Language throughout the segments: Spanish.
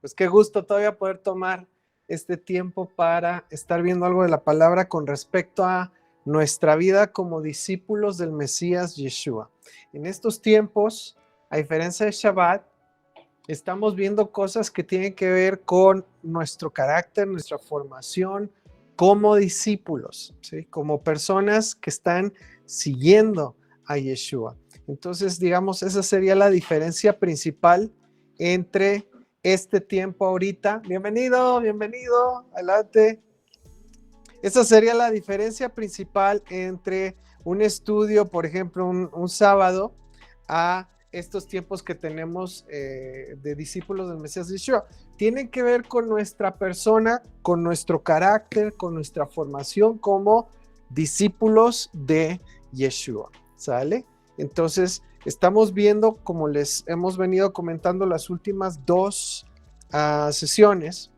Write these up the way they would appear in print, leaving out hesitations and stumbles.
Pues qué gusto todavía poder tomar este tiempo para estar viendo algo de la palabra con respecto a nuestra vida como discípulos del Mesías Yeshua. En estos tiempos, a diferencia de Shabbat, estamos viendo cosas que tienen que ver con nuestro carácter, nuestra formación como discípulos, ¿sí? Como personas que están siguiendo a Yeshua. Entonces, digamos, esa sería la diferencia principal entre este tiempo ahorita. Bienvenido, adelante. Esa sería la diferencia principal entre un estudio, por ejemplo, un sábado, a estos tiempos que tenemos de discípulos del Mesías Yeshua. Tienen que ver con nuestra persona, con nuestro carácter, con nuestra formación como discípulos de Yeshua, ¿sale? Entonces, estamos viendo, como les hemos venido comentando las últimas dos sesiones,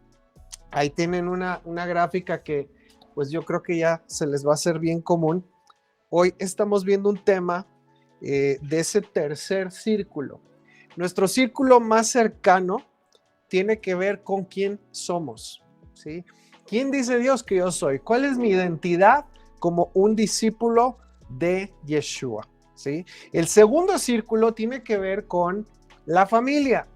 ahí tienen una gráfica que pues yo creo que ya se les va a hacer bien común. Hoy estamos viendo un tema de ese tercer círculo. Nuestro círculo más cercano tiene que ver con quién somos, ¿sí? ¿Quién dice Dios que yo soy? ¿Cuál es mi identidad como un discípulo de Yeshua? ¿Sí? El segundo círculo tiene que ver con la familia.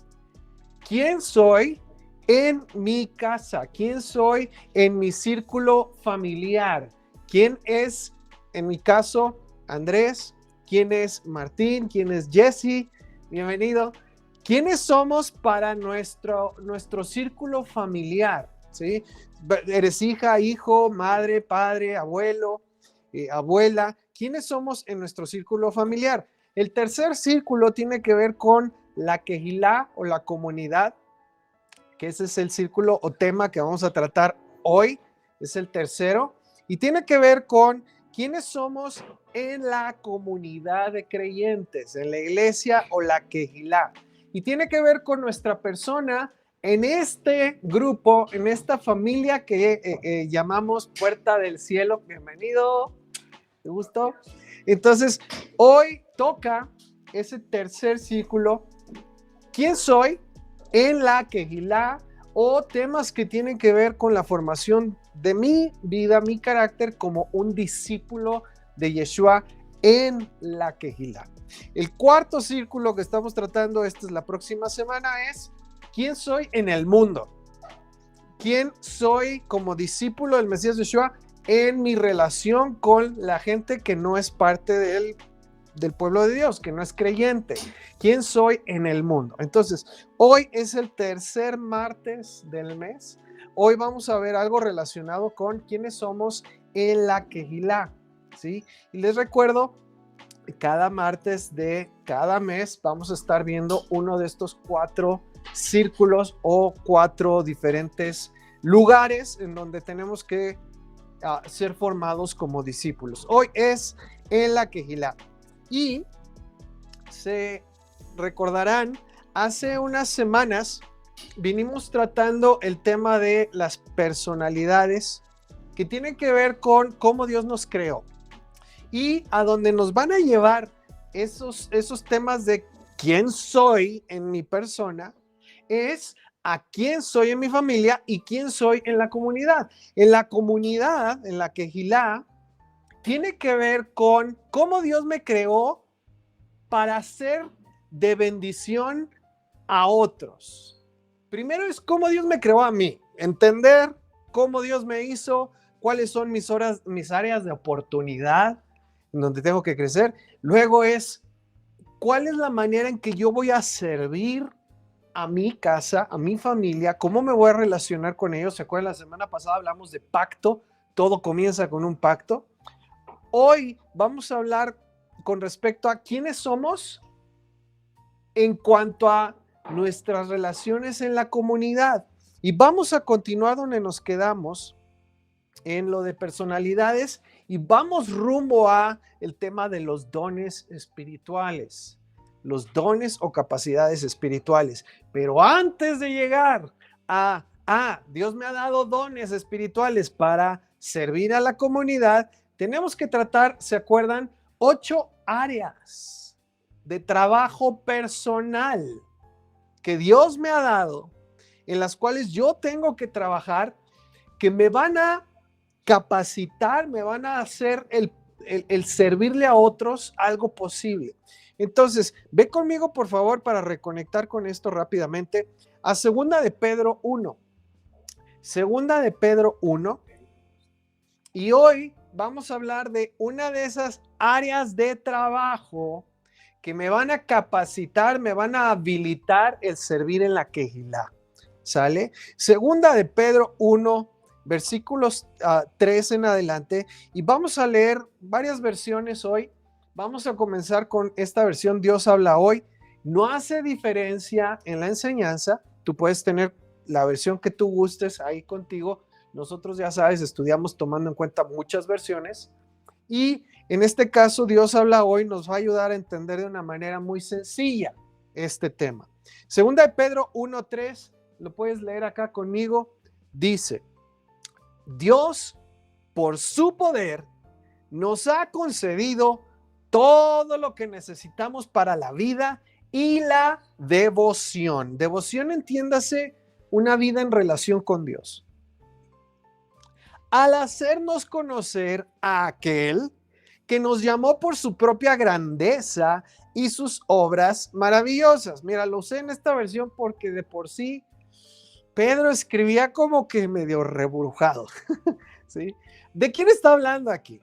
¿Quién soy en mi casa? ¿Quién soy en mi círculo familiar? ¿Quién es, en mi caso, Andrés? ¿Quién es Martín? ¿Quién es Jesse? Bienvenido. ¿Quiénes somos para nuestro círculo familiar? ¿Sí? ¿Eres hija, hijo, madre, padre, abuelo, abuela? ¿Quiénes somos en nuestro círculo familiar? El tercer círculo tiene que ver con la Kehilá o la comunidad, que ese es el círculo o tema que vamos a tratar hoy, es el tercero, y tiene que ver con quiénes somos en la comunidad de creyentes, en la iglesia o la Kehilá, y tiene que ver con nuestra persona en este grupo, en esta familia que llamamos Puerta del Cielo. Bienvenido, ¿te gustó? Entonces, hoy toca ese tercer círculo. ¿Quién soy en la Kehilá? O temas que tienen que ver con la formación de mi vida, mi carácter como un discípulo de Yeshua en la Kehilá. El cuarto círculo que estamos tratando, esta es la próxima semana, es ¿quién soy en el mundo? ¿Quién soy como discípulo del Mesías Yeshua en mi relación con la gente que no es parte del pueblo de Dios, que no es creyente? ¿Quién soy en el mundo? Entonces, hoy es el tercer martes del mes. Hoy vamos a ver algo relacionado con quiénes somos en la Kehilá, ¿sí? Y les recuerdo, cada martes de cada mes vamos a estar viendo uno de estos 4 círculos o 4 diferentes lugares en donde tenemos que ser formados como discípulos. Hoy es en la Kehilá. Y se recordarán, hace unas semanas vinimos tratando el tema de las personalidades que tienen que ver con cómo Dios nos creó. Y a donde nos van a llevar esos temas de quién soy en mi persona es a quién soy en mi familia y quién soy en la comunidad. En la comunidad, en la Kehilá, tiene que ver con cómo Dios me creó para ser de bendición a otros. Primero es cómo Dios me creó a mí, entender cómo Dios me hizo, cuáles son mis áreas de oportunidad en donde tengo que crecer. Luego es cuál es la manera en que yo voy a servir a mi casa, a mi familia, cómo me voy a relacionar con ellos. ¿Se acuerdan? La semana pasada hablamos de pacto, todo comienza con un pacto. Hoy vamos a hablar con respecto a quiénes somos en cuanto a nuestras relaciones en la comunidad. Y vamos a continuar donde nos quedamos en lo de personalidades y vamos rumbo a el tema de los dones espirituales, los dones o capacidades espirituales. Pero antes de llegar a Dios me ha dado dones espirituales para servir a la comunidad, tenemos que tratar, ¿se acuerdan? 8 áreas de trabajo personal que Dios me ha dado en las cuales yo tengo que trabajar, que me van a capacitar, me van a hacer el servirle a otros algo posible. Entonces, ve conmigo, por favor, para reconectar con esto rápidamente, a Segunda de Pedro 1. Segunda de Pedro 1. Y hoy vamos a hablar de una de esas áreas de trabajo que me van a capacitar, me van a habilitar el servir en la Kehilá. ¿Sale? Segunda de Pedro 1, versículos 3 en adelante. Y vamos a leer varias versiones hoy. Vamos a comenzar con esta versión, Dios habla hoy. No hace diferencia en la enseñanza. Tú puedes tener la versión que tú gustes ahí contigo. Nosotros, ya sabes, estudiamos tomando en cuenta muchas versiones. Y en este caso, Dios habla hoy nos va a ayudar a entender de una manera muy sencilla este tema. Segunda de Pedro 1:3, lo puedes leer acá conmigo. Dice: Dios, por su poder, nos ha concedido todo lo que necesitamos para la vida y la devoción. Devoción, entiéndase, una vida en relación con Dios. Al hacernos conocer a aquel que nos llamó por su propia grandeza y sus obras maravillosas. Mira, lo usé en esta versión porque de por sí Pedro escribía como que medio reburujado. ¿Sí? ¿De quién está hablando aquí?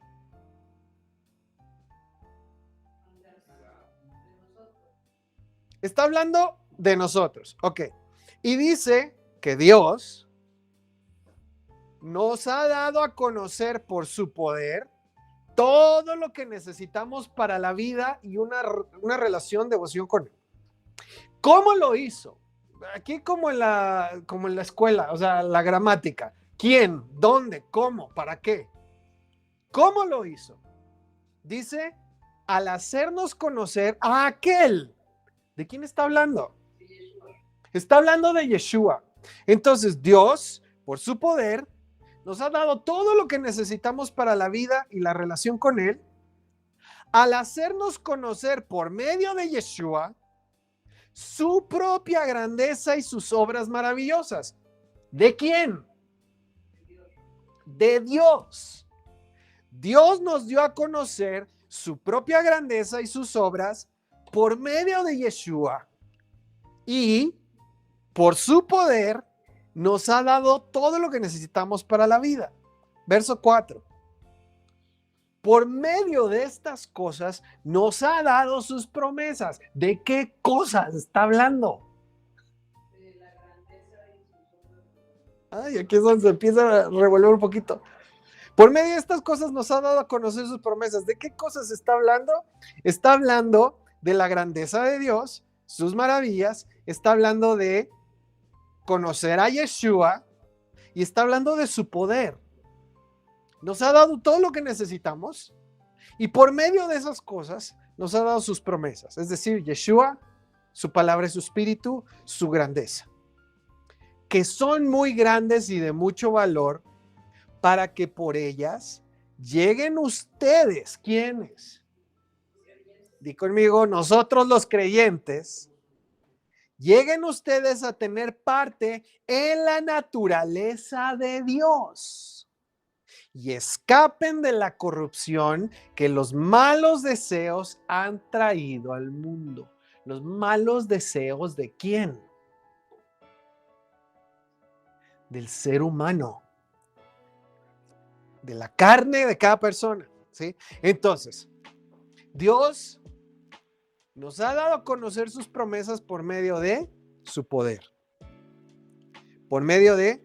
Está hablando de nosotros. Ok. Y dice que Dios nos ha dado a conocer por su poder todo lo que necesitamos para la vida y una relación de devoción con Él. ¿Cómo lo hizo? Aquí como en la escuela, o sea, la gramática. ¿Quién? ¿Dónde? ¿Cómo? ¿Para qué? ¿Cómo lo hizo? Dice, al hacernos conocer a aquel. ¿De quién está hablando? Está hablando de Yeshua. Entonces, Dios, por su poder, nos ha dado todo lo que necesitamos para la vida y la relación con Él, al hacernos conocer por medio de Yeshua su propia grandeza y sus obras maravillosas. ¿De quién? De Dios. Dios nos dio a conocer su propia grandeza y sus obras por medio de Yeshua, y por su poder nos ha dado todo lo que necesitamos para la vida. Verso 4. Por medio de estas cosas nos ha dado sus promesas. ¿De qué cosas está hablando? De la grandeza y sus obras. Ay, aquí es donde se empieza a revolver un poquito. Por medio de estas cosas nos ha dado a conocer sus promesas. ¿De qué cosas está hablando? Está hablando de la grandeza de Dios, sus maravillas. Está hablando de conocer a Yeshua y está hablando de su poder. Nos ha dado todo lo que necesitamos y por medio de esas cosas nos ha dado sus promesas. Es decir, Yeshua, su palabra y su espíritu, su grandeza. Que son muy grandes y de mucho valor para que por ellas lleguen ustedes. ¿Quiénes? Di conmigo, nosotros los creyentes. Lleguen ustedes a tener parte en la naturaleza de Dios y escapen de la corrupción que los malos deseos han traído al mundo. ¿Los malos deseos de quién? Del ser humano, de la carne de cada persona, ¿sí? Entonces, Dios nos ha dado a conocer sus promesas por medio de su poder, por medio de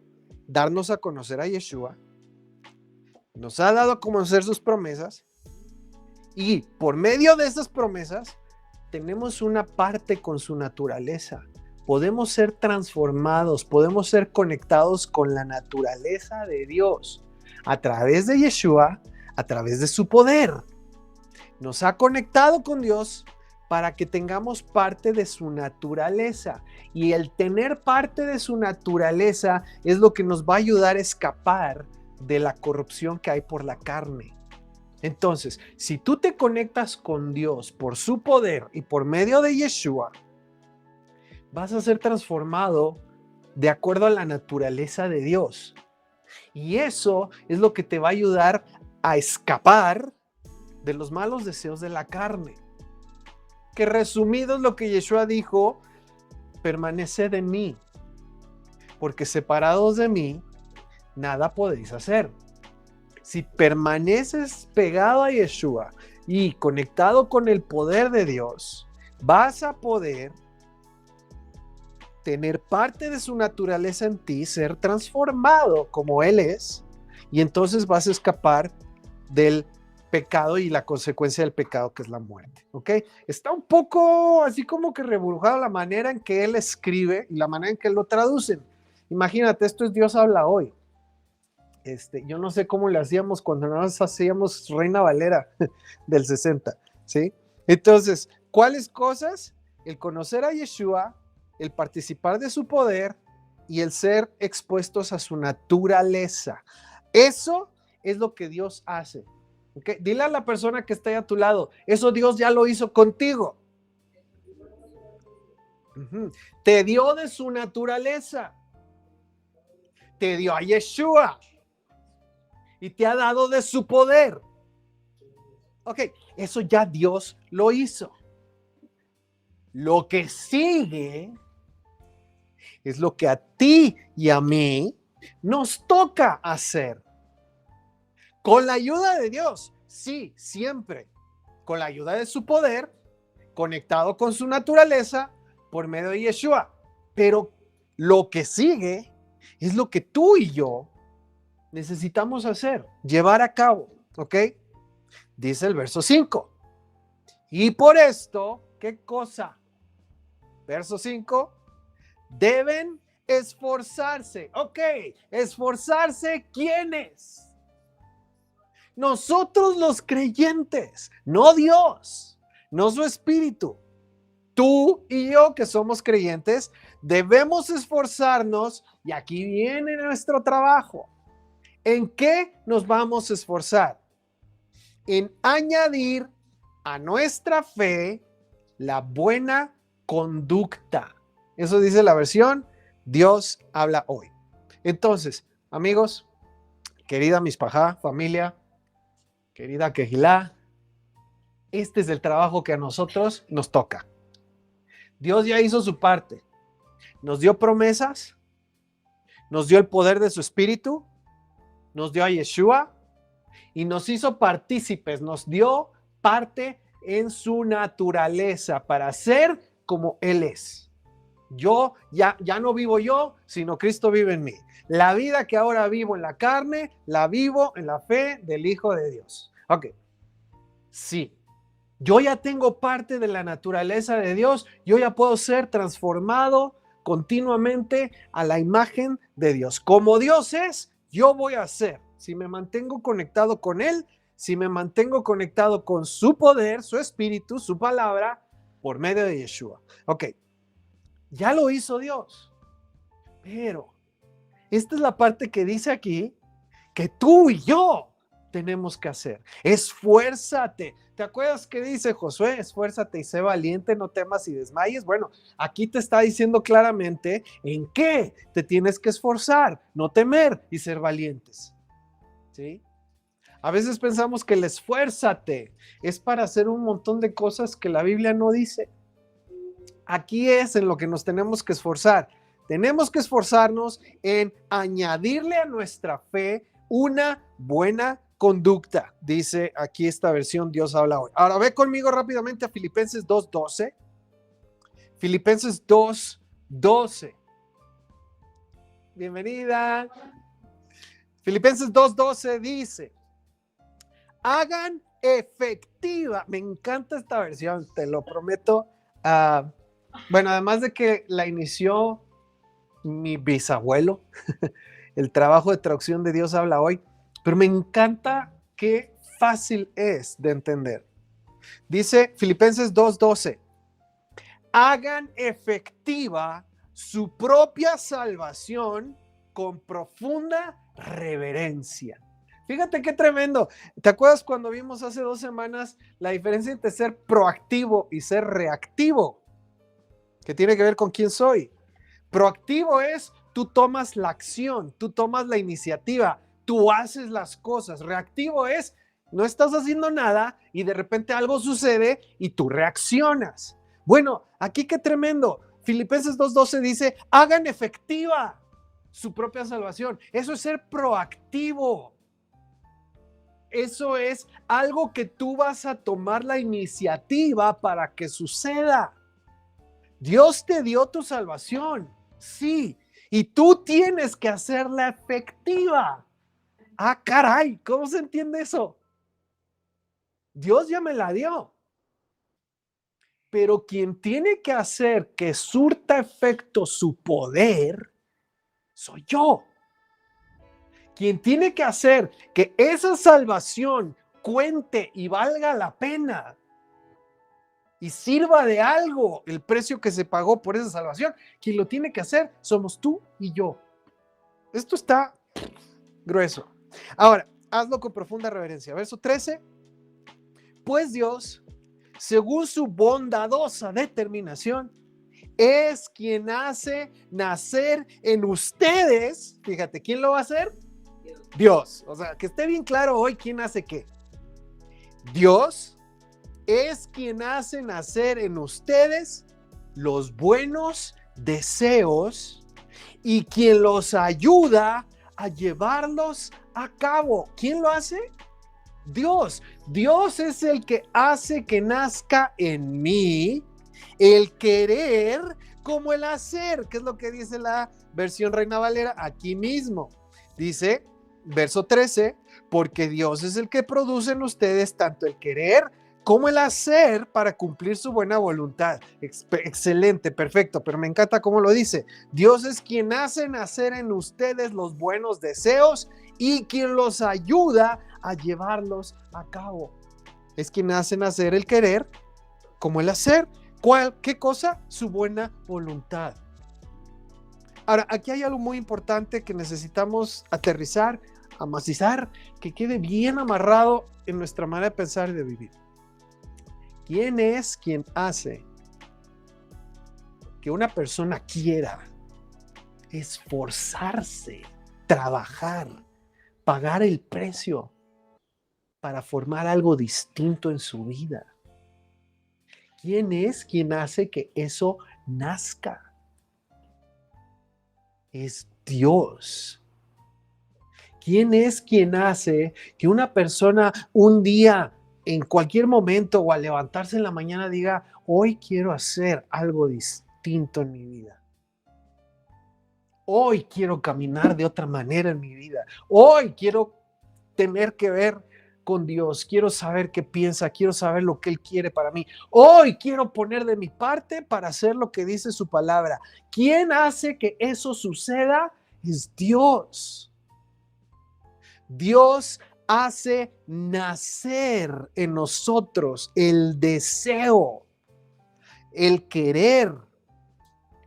darnos a conocer a Yeshua. Nos ha dado a conocer sus promesas y por medio de esas promesas tenemos una parte con su naturaleza. Podemos ser transformados, podemos ser conectados con la naturaleza de Dios a través de Yeshua, a través de su poder. Nos ha conectado con Dios para que tengamos parte de su naturaleza. Y el tener parte de su naturaleza es lo que nos va a ayudar a escapar de la corrupción que hay por la carne. Entonces, si tú te conectas con Dios por su poder y por medio de Yeshua, vas a ser transformado de acuerdo a la naturaleza de Dios. Y eso es lo que te va a ayudar a escapar de los malos deseos de la carne. Que resumido es lo que Yeshua dijo: permaneced en mí, porque separados de mí, nada podéis hacer. Si permaneces pegado a Yeshua y conectado con el poder de Dios, vas a poder tener parte de su naturaleza en ti, ser transformado como Él es, y entonces vas a escapar del pecado y la consecuencia del pecado, que es la muerte. ¿Ok? Está un poco así como que reburujado la manera en que Él escribe y la manera en que Él lo traducen. Imagínate, esto es Dios habla hoy. Yo no sé cómo le hacíamos cuando nos hacíamos Reina Valera del 60, ¿sí? Entonces, ¿cuáles cosas? El conocer a Yeshua, el participar de su poder y el ser expuestos a su naturaleza. Eso es lo que Dios hace. ¿Okay? Dile a la persona que está ahí a tu lado, eso Dios ya lo hizo contigo. Te dio de su naturaleza. Te dio a Yeshua. Y te ha dado de su poder. Ok, eso ya Dios lo hizo. Lo que sigue es lo que a ti y a mí nos toca hacer. Con la ayuda de Dios, sí, siempre. Con la ayuda de su poder, conectado con su naturaleza, por medio de Yeshua. Pero lo que sigue es lo que tú y yo necesitamos hacer, llevar a cabo, ¿ok? Dice el verso 5. Y por esto, ¿qué cosa? Verso 5, deben esforzarse. Ok, esforzarse, ¿quiénes? Nosotros los creyentes, no Dios, no su espíritu. Tú y yo que somos creyentes, debemos esforzarnos y aquí viene nuestro trabajo. ¿En qué nos vamos a esforzar? En añadir a nuestra fe la buena conducta. Eso dice la versión Dios habla hoy. Entonces, amigos, querida Mispajá, familia, querida Quejilá, este es el trabajo que a nosotros nos toca. Dios ya hizo su parte. Nos dio promesas, nos dio el poder de su espíritu, nos dio a Yeshua y nos hizo partícipes, nos dio parte en su naturaleza para ser como Él es. Yo ya no vivo yo, sino Cristo vive en mí. La vida que ahora vivo en la carne, la vivo en la fe del Hijo de Dios. Ok, sí, yo ya tengo parte de la naturaleza de Dios, yo ya puedo ser transformado continuamente a la imagen de Dios. Como Dios es, yo voy a ser. Si me mantengo conectado con Él, si me mantengo conectado con su poder, su espíritu, su palabra, por medio de Yeshua. Ok, ya lo hizo Dios. Pero esta es la parte que dice aquí que tú y yo tenemos que hacer. Esfuérzate. ¿Te acuerdas que dice Josué? Esfuérzate y sé valiente, no temas y desmayes. Bueno, aquí te está diciendo claramente en qué te tienes que esforzar, no temer y ser valientes. ¿Sí? A veces pensamos que el esfuérzate es para hacer un montón de cosas que la Biblia no dice. Aquí es en lo que nos tenemos que esforzar. Tenemos que esforzarnos en añadirle a nuestra fe una buena conducta. Dice aquí esta versión Dios habla hoy. Ahora ve conmigo rápidamente a Filipenses 2:12. Filipenses 2:12. Bienvenida. Filipenses 2:12 dice: hagan efectiva. Me encanta esta versión, te lo prometo. Bueno, además de que la inició mi bisabuelo, el trabajo de traducción de Dios habla hoy, pero me encanta qué fácil es de entender. Dice Filipenses 2:12, hagan efectiva su propia salvación con profunda reverencia. Fíjate qué tremendo. ¿Te acuerdas cuando vimos hace 2 semanas la diferencia entre ser proactivo y ser reactivo? Que tiene que ver con quién soy. Proactivo es tú tomas la acción, tú tomas la iniciativa, tú haces las cosas. Reactivo es, no estás haciendo nada y de repente algo sucede y tú reaccionas. Bueno, aquí qué tremendo. Filipenses 2:12 dice, hagan efectiva su propia salvación. Eso es ser proactivo. Eso es algo que tú vas a tomar la iniciativa para que suceda. Dios te dio tu salvación, sí, y tú tienes que hacerla efectiva. Ah, caray, ¿cómo se entiende eso? Dios ya me la dio, pero quien tiene que hacer que surta efecto su poder, soy yo. Quien tiene que hacer que esa salvación cuente y valga la pena y sirva de algo el precio que se pagó por esa salvación, quien lo tiene que hacer somos tú y yo. Esto está grueso. Ahora, hazlo con profunda reverencia. Verso 13. Pues Dios, según su bondadosa determinación, es quien hace nacer en ustedes. Fíjate, ¿quién lo va a hacer? Dios. O sea, que esté bien claro hoy quién hace qué. Dios es quien hace nacer en ustedes los buenos deseos y quien los ayuda a llevarlos a cabo. ¿Quién lo hace? Dios. Dios es el que hace que nazca en mí el querer como el hacer, que es lo que dice la versión Reina Valera aquí mismo. Dice, verso 13, porque Dios es el que produce en ustedes tanto el querer como el hacer para cumplir su buena voluntad. Excelente, perfecto, pero me encanta cómo lo dice. Dios es quien hace nacer en ustedes los buenos deseos y quien los ayuda a llevarlos a cabo. Es quien hace nacer el querer como el hacer. ¿Qué cosa? Su buena voluntad. Ahora, aquí hay algo muy importante que necesitamos aterrizar, amacizar, que quede bien amarrado en nuestra manera de pensar y de vivir. ¿Quién es quien hace que una persona quiera esforzarse, trabajar, pagar el precio para formar algo distinto en su vida? ¿Quién es quien hace que eso nazca? Es Dios. ¿Quién es quien hace que una persona un día, en cualquier momento o al levantarse en la mañana diga, hoy quiero hacer algo distinto en mi vida? Hoy quiero caminar de otra manera en mi vida. Hoy quiero tener que ver con Dios. Quiero saber qué piensa. Quiero saber lo que Él quiere para mí. Hoy quiero poner de mi parte para hacer lo que dice su palabra. ¿Quién hace que eso suceda? Es Dios. Dios hace nacer en nosotros el deseo, el querer.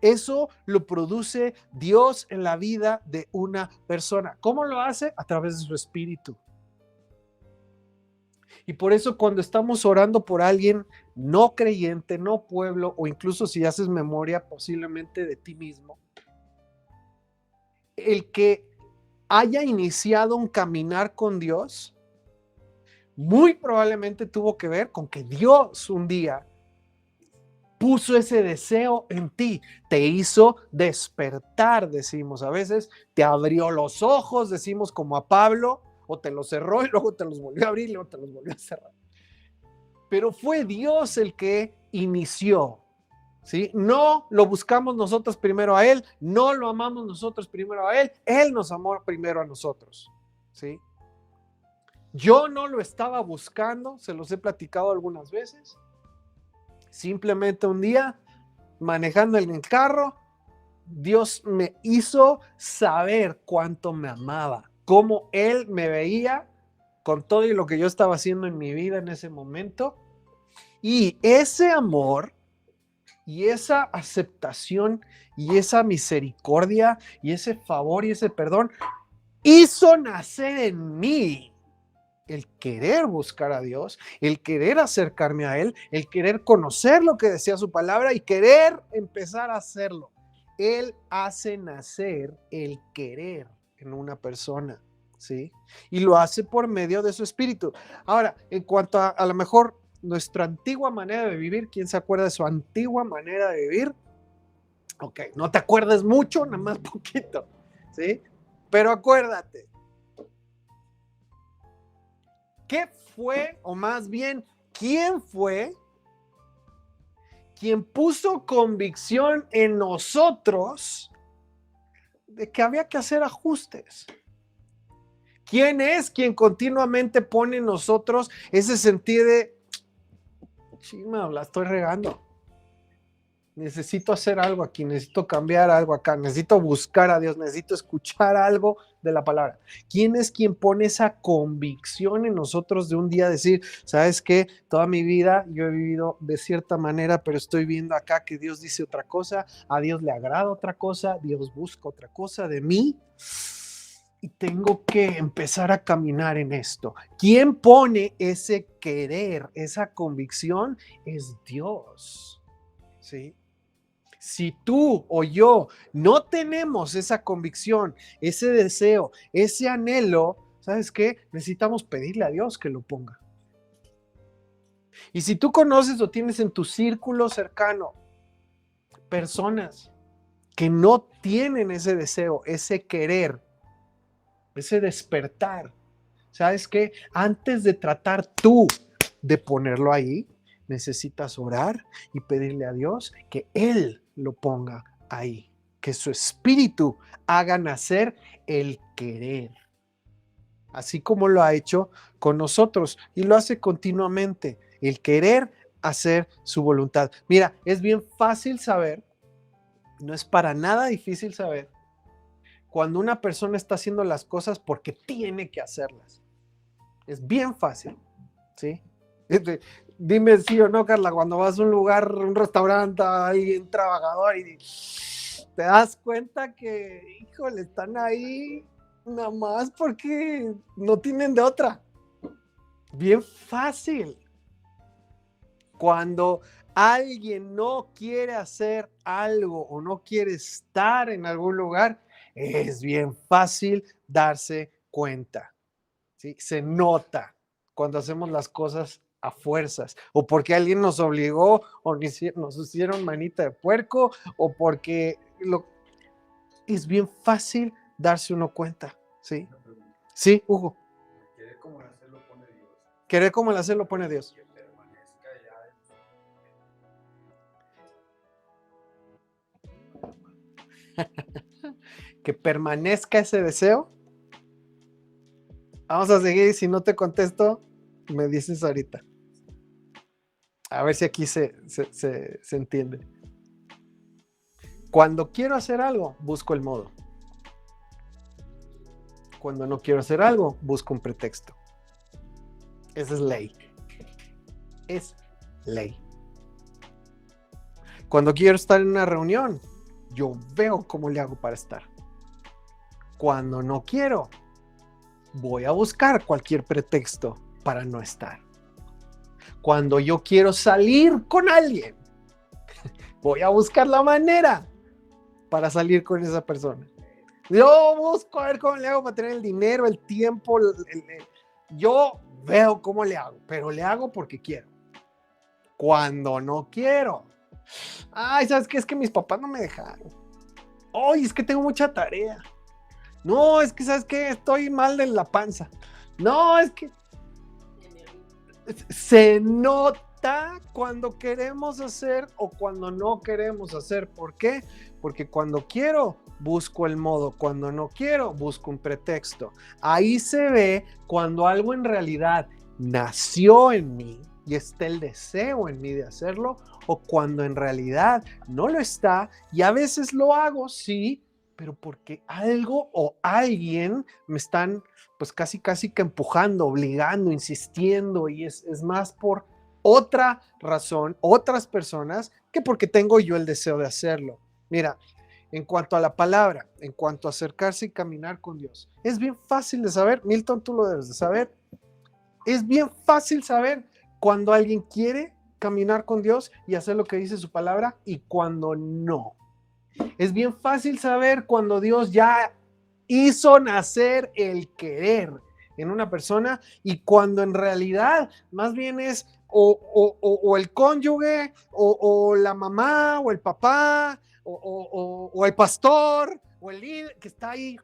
Eso lo produce Dios en la vida de una persona. ¿Cómo lo hace? A través de su espíritu. Y por eso cuando estamos orando por alguien no creyente, no pueblo, o incluso si haces memoria posiblemente de ti mismo, el que haya iniciado un caminar con Dios, muy probablemente tuvo que ver con que Dios un día puso ese deseo en ti, te hizo despertar, decimos a veces, te abrió los ojos, decimos como a Pablo, o te los cerró y luego te los volvió a abrir y luego te los volvió a cerrar. Pero fue Dios el que inició, ¿sí? No lo buscamos nosotros primero a Él, no lo amamos nosotros primero a Él, Él nos amó primero a nosotros, ¿sí? Yo no lo estaba buscando, se los he platicado algunas veces. Simplemente un día, manejando en el carro, Dios me hizo saber cuánto me amaba, cómo Él me veía con todo y lo que yo estaba haciendo en mi vida en ese momento. Y ese amor y esa aceptación y esa misericordia y ese favor y ese perdón hizo nacer en mí el querer buscar a Dios, el querer acercarme a Él, el querer conocer lo que decía su palabra y querer empezar a hacerlo. Él hace nacer el querer en una persona, ¿sí? Y lo hace por medio de su espíritu. Ahora, en cuanto a lo mejor nuestra antigua manera de vivir, ¿quién se acuerda de su antigua manera de vivir? Ok, no te acuerdes mucho, nada más poquito, ¿sí? Pero acuérdate, ¿qué fue, o más bien, quién fue quien puso convicción en nosotros de que había que hacer ajustes? ¿Quién es quien continuamente pone en nosotros ese sentido de, chima, la estoy regando? Necesito hacer algo aquí, necesito cambiar algo acá, necesito buscar a Dios, necesito escuchar algo de la palabra. ¿Quién es quien pone esa convicción en nosotros de un día decir, sabes qué, toda mi vida yo he vivido de cierta manera, pero estoy viendo acá que Dios dice otra cosa, a Dios le agrada otra cosa, Dios busca otra cosa de mí y tengo que empezar a caminar en esto? ¿Quién pone ese querer, esa convicción? Es Dios, ¿sí? Si tú o yo no tenemos esa convicción, ese deseo, ese anhelo, ¿sabes qué? Necesitamos pedirle a Dios que lo ponga. Y si tú conoces o tienes en tu círculo cercano personas que no tienen ese deseo, ese querer, ese despertar, ¿sabes qué? Antes de tratar tú de ponerlo ahí, necesitas orar y pedirle a Dios que Él lo ponga ahí, que su espíritu haga nacer el querer, así como lo ha hecho con nosotros y lo hace continuamente, el querer hacer su voluntad. Mira, es bien fácil saber, no es para nada difícil saber, cuando una persona está haciendo las cosas porque tiene que hacerlas. Es bien fácil, ¿sí? Dime sí o no, Carla, cuando vas a un lugar, un restaurante, alguien trabajador y te das cuenta que, híjole, están ahí nada más porque no tienen de otra. Bien fácil. Cuando alguien no quiere hacer algo o no quiere estar en algún lugar, es bien fácil darse cuenta, ¿sí? Se nota cuando hacemos las cosas a fuerzas, o porque alguien nos obligó, o nos hicieron manita de puerco, o porque es bien fácil darse uno cuenta, ¿sí? Sí, Hugo. Querer como el hacer lo pone Dios. Querer como el hacer lo pone Dios. Que permanezca ya. Que permanezca ese deseo. Vamos a seguir, si no te contesto, me dices ahorita. A ver si aquí se entiende. Cuando quiero hacer algo, busco el modo. Cuando no quiero hacer algo, busco un pretexto. Esa es ley. Es ley. Cuando quiero estar en una reunión, yo veo cómo le hago para estar. Cuando no quiero, voy a buscar cualquier pretexto para no estar. Cuando yo quiero salir con alguien, voy a buscar la manera para salir con esa persona. Yo busco a ver cómo le hago para tener el dinero, el tiempo. Yo veo cómo le hago, pero le hago porque quiero. Cuando no quiero, ay, ¿sabes qué? Es que mis papás no me dejaron. Ay, es que tengo mucha tarea. No, es que, ¿sabes qué? Estoy mal de la panza. No, es que se nota cuando queremos hacer o cuando no queremos hacer. ¿Por qué? Porque cuando quiero, busco el modo. Cuando no quiero, busco un pretexto. Ahí se ve cuando algo en realidad nació en mí y está el deseo en mí de hacerlo, o cuando en realidad no lo está y a veces lo hago, sí, pero porque algo o alguien me están pues casi que empujando, obligando, insistiendo, y es más por otra razón, otras personas, que porque tengo yo el deseo de hacerlo. Mira, en cuanto a la palabra, en cuanto a acercarse y caminar con Dios, es bien fácil de saber. Milton, tú lo debes de saber. Es bien fácil saber cuando alguien quiere caminar con Dios y hacer lo que dice su palabra y cuando no. Es bien fácil saber cuando Dios ya hizo nacer el querer en una persona y cuando en realidad más bien es o el cónyuge o la mamá o el papá o el pastor o el líder que está ahí.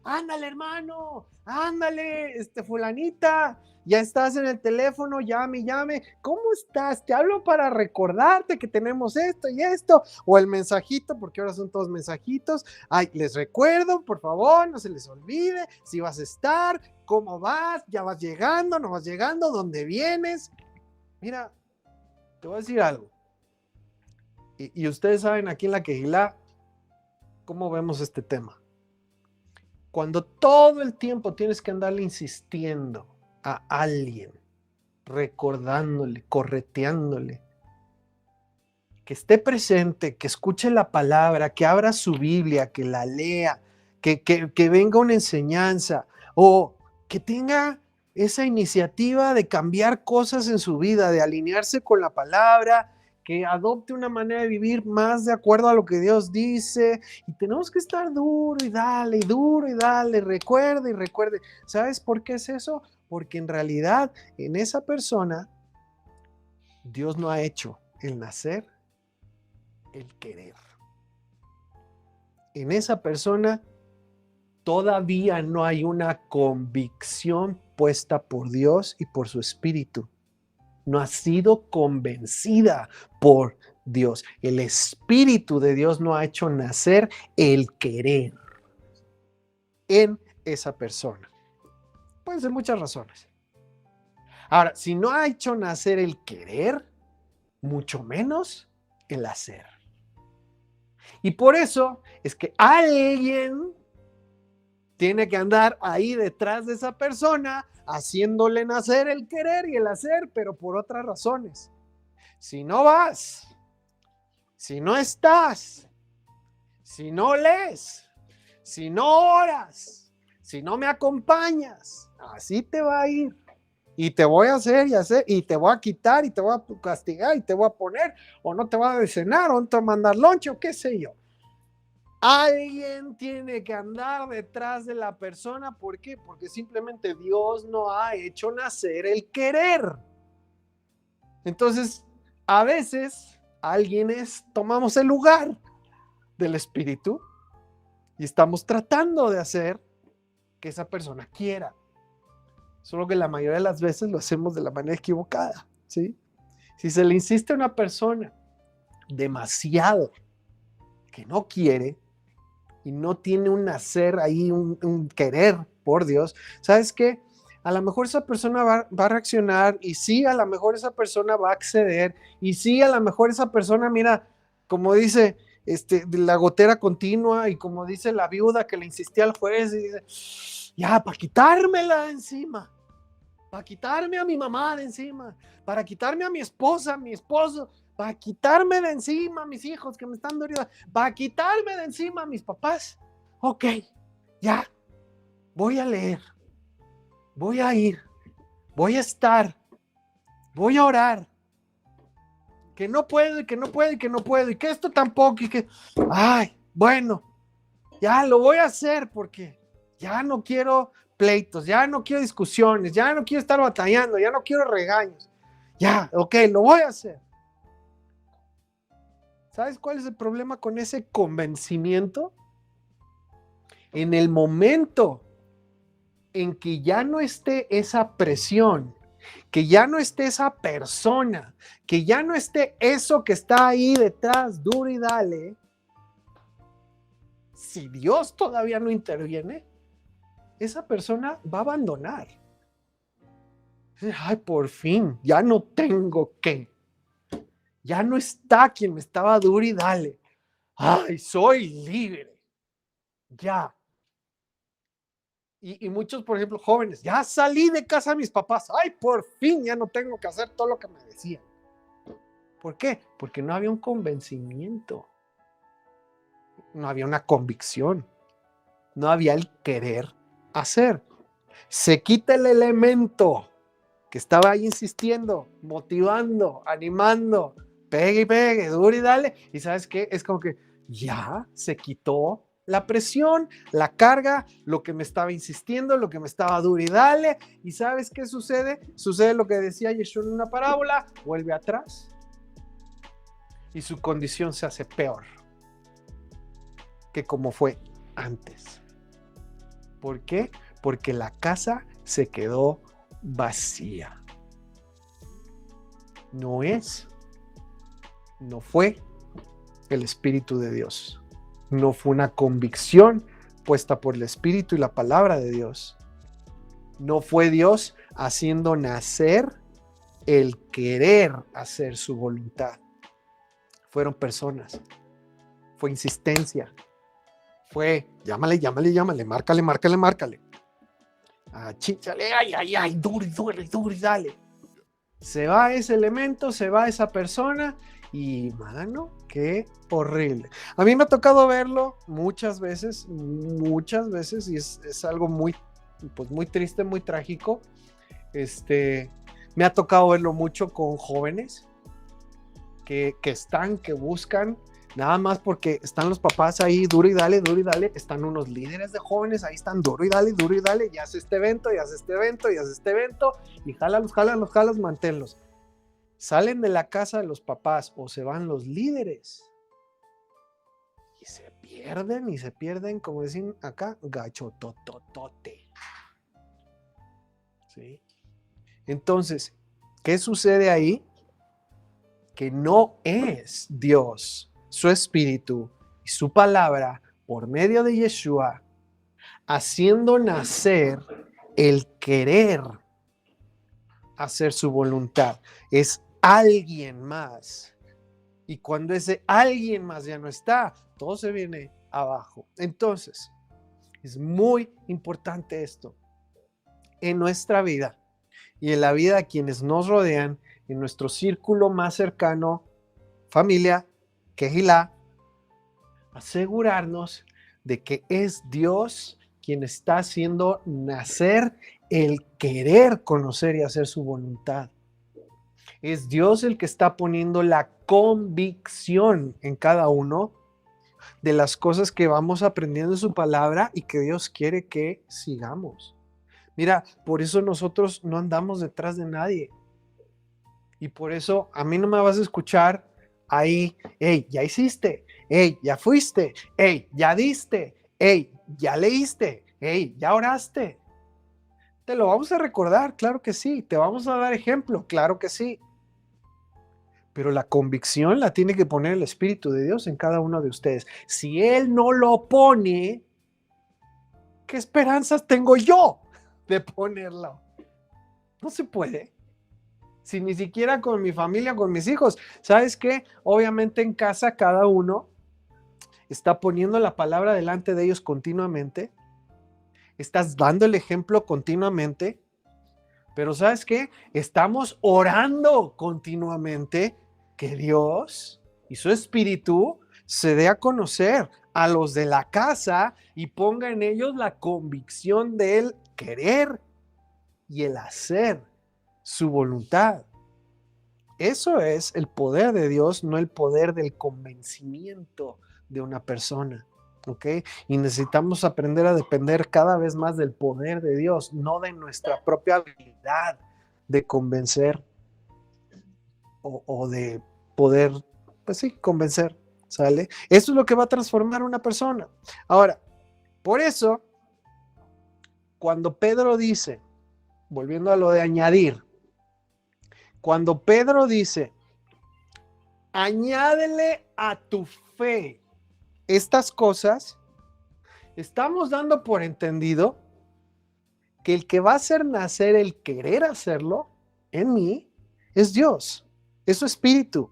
Ándale, hermano, ándale, fulanita, ya estás en el teléfono, llame, ¿cómo estás? Te hablo para recordarte que tenemos esto y esto, o el mensajito, porque ahora son todos mensajitos, ay, les recuerdo, por favor, no se les olvide, si vas a estar, cómo vas, ya vas llegando, no vas llegando, dónde vienes. Mira, te voy a decir algo, y ustedes saben aquí en la Quejilá, cómo vemos este tema. Cuando todo el tiempo tienes que andarle insistiendo a alguien, recordándole, correteándole, que esté presente, que escuche la palabra, que abra su Biblia, que la lea, que venga una enseñanza o que tenga esa iniciativa de cambiar cosas en su vida, de alinearse con la palabra, que adopte una manera de vivir más de acuerdo a lo que Dios dice, y tenemos que estar duro y dale, recuerde y recuerde. ¿Sabes por qué es eso? Porque en realidad en esa persona Dios no ha hecho el nacer, el querer. En esa persona todavía no hay una convicción puesta por Dios y por su Espíritu. No ha sido convencida por Dios. El Espíritu de Dios no ha hecho nacer el querer en esa persona. Pueden ser muchas razones. Ahora, si no ha hecho nacer el querer, mucho menos el hacer. Y por eso es que alguien tiene que andar ahí detrás de esa persona, haciéndole nacer el querer y el hacer, pero por otras razones. Si no vas, si no estás, si no lees, si no oras, si no me acompañas, así te va a ir. Y te voy a hacer y hacer, y te voy a quitar, y te voy a castigar, y te voy a poner, o no te voy a de cenar, o no te voy a mandar lonche, o qué sé yo. Alguien tiene que andar detrás de la persona. ¿Por qué? Porque simplemente Dios no ha hecho nacer el querer. Entonces, a veces, tomamos el lugar del Espíritu y estamos tratando de hacer que esa persona quiera. Solo que la mayoría de las veces lo hacemos de la manera equivocada, ¿sí? Si se le insiste a una persona demasiado que no quiere, y no tiene un nacer ahí, un querer por Dios, ¿sabes qué? A lo mejor esa persona va a reaccionar y sí, a lo mejor esa persona va a acceder y sí, a lo mejor esa persona, mira, como dice la gotera continua y como dice la viuda que le insistía al juez y dice, ya, para quitármela de encima, para quitarme a mi mamá de encima, para quitarme a mi esposa, a mi esposo, para quitarme de encima a mis hijos que me están doliendo, para quitarme de encima a mis papás. Ok, ya, voy a leer, voy a ir, voy a estar, voy a orar, que no puedo y que no puedo y que no puedo y que esto tampoco y que, ay, bueno, ya lo voy a hacer porque ya no quiero pleitos, ya no quiero discusiones, ya no quiero estar batallando, ya no quiero regaños, ya, ok, lo voy a hacer. ¿Sabes cuál es el problema con ese convencimiento? En el momento en que ya no esté esa presión, que ya no esté esa persona, que ya no esté eso que está ahí detrás, duro y dale, si Dios todavía no interviene, esa persona va a abandonar. Ay, por fin, ya no tengo que. Ya no está quien me estaba duro y dale. Ay, soy libre. Ya. Y muchos, por ejemplo, jóvenes, ya salí de casa de mis papás. Ay, por fin, ya no tengo que hacer todo lo que me decían. ¿Por qué? Porque no había un convencimiento. No había una convicción. No había el querer hacer. Se quita el elemento que estaba ahí insistiendo, motivando, animando, y pegue, duro y dale. Y ¿sabes qué? Es como que ya se quitó la presión, la carga, lo que me estaba insistiendo, lo que me estaba duro y dale. ¿Y sabes qué sucede? Sucede lo que decía Yeshua en una parábola, vuelve atrás y su condición se hace peor que como fue antes. ¿Por qué? Porque la casa se quedó vacía. No fue el Espíritu de Dios. No fue una convicción puesta por el Espíritu y la palabra de Dios. No fue Dios haciendo nacer el querer hacer su voluntad. Fueron personas. Fue insistencia. Fue llámale, márcale. Chíchale, ay, duro y dale. Se va ese elemento, se va esa persona y, mano, qué horrible. A mí me ha tocado verlo muchas veces y es algo muy, pues muy triste, muy trágico. Me ha tocado verlo mucho con jóvenes que buscan, nada más porque están los papás ahí, duro y dale, están unos líderes de jóvenes, ahí están duro y dale, y hace este evento, y jálalos, manténlos. Salen de la casa de los papás o se van los líderes y se pierden, como dicen acá, gachotototote. ¿Sí? Entonces, ¿qué sucede ahí? Que no es Dios, su Espíritu y su palabra por medio de Yeshua haciendo nacer el querer hacer su voluntad. Es alguien más. Y cuando ese alguien más ya no está, todo se viene abajo. Entonces, es muy importante esto en nuestra vida y en la vida de quienes nos rodean, en nuestro círculo más cercano, familia, Kehilá, asegurarnos de que es Dios quien está haciendo nacer el querer conocer y hacer su voluntad. Es Dios el que está poniendo la convicción en cada uno de las cosas que vamos aprendiendo en su palabra y que Dios quiere que sigamos. Mira, por eso nosotros no andamos detrás de nadie. Y por eso a mí no me vas a escuchar ahí, hey, ya hiciste, hey, ya fuiste, hey, ya diste, hey, ya leíste, hey, ya oraste. Te lo vamos a recordar, claro que sí. Te vamos a dar ejemplo, claro que sí. Pero la convicción la tiene que poner el Espíritu de Dios en cada uno de ustedes. Si Él no lo pone, ¿qué esperanzas tengo yo de ponerlo? No se puede. Si ni siquiera con mi familia, con mis hijos. ¿Sabes qué? Obviamente en casa cada uno está poniendo la palabra delante de ellos continuamente. Estás dando el ejemplo continuamente. Pero ¿sabes qué? Estamos orando continuamente que Dios y su Espíritu se dé a conocer a los de la casa y ponga en ellos la convicción del querer y el hacer su voluntad. Eso es el poder de Dios, no el poder del convencimiento de una persona. ¿Ok? Y necesitamos aprender a depender cada vez más del poder de Dios, no de nuestra propia habilidad de convencer o de poder, pues sí, convencer, ¿sale? Eso es lo que va a transformar a una persona. Ahora, por eso, cuando Pedro dice, volviendo a lo de añadir, cuando Pedro dice, añádele a tu fe estas cosas, estamos dando por entendido que el que va a hacer nacer el querer hacerlo en mí es Dios, es su Espíritu,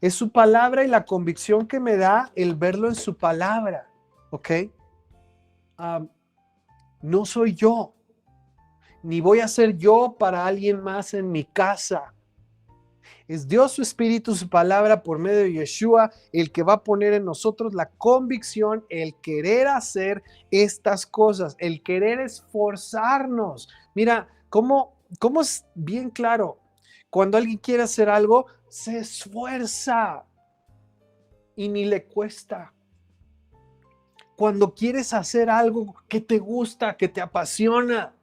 es su palabra y la convicción que me da el verlo en su palabra, ¿ok? No soy yo, ni voy a ser yo para alguien más en mi casa. Es Dios, su Espíritu, su palabra por medio de Yeshua, el que va a poner en nosotros la convicción, el querer hacer estas cosas, el querer esforzarnos. Mira, cómo es bien claro. Cuando alguien quiere hacer algo, se esfuerza y ni le cuesta. Cuando quieres hacer algo que te gusta, que te apasiona,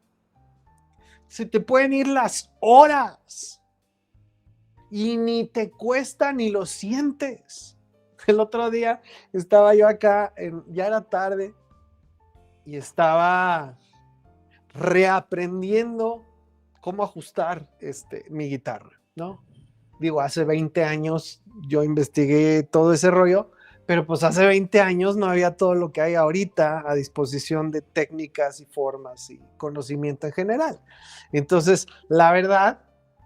se te pueden ir las horas y ni te cuesta ni lo sientes. El otro día estaba yo acá, ya era tarde, y estaba reaprendiendo cómo ajustar mi guitarra, ¿no? Digo, hace 20 años yo investigué todo ese rollo, pero pues hace 20 años no había todo lo que hay ahorita a disposición de técnicas y formas y conocimiento en general. Entonces, la verdad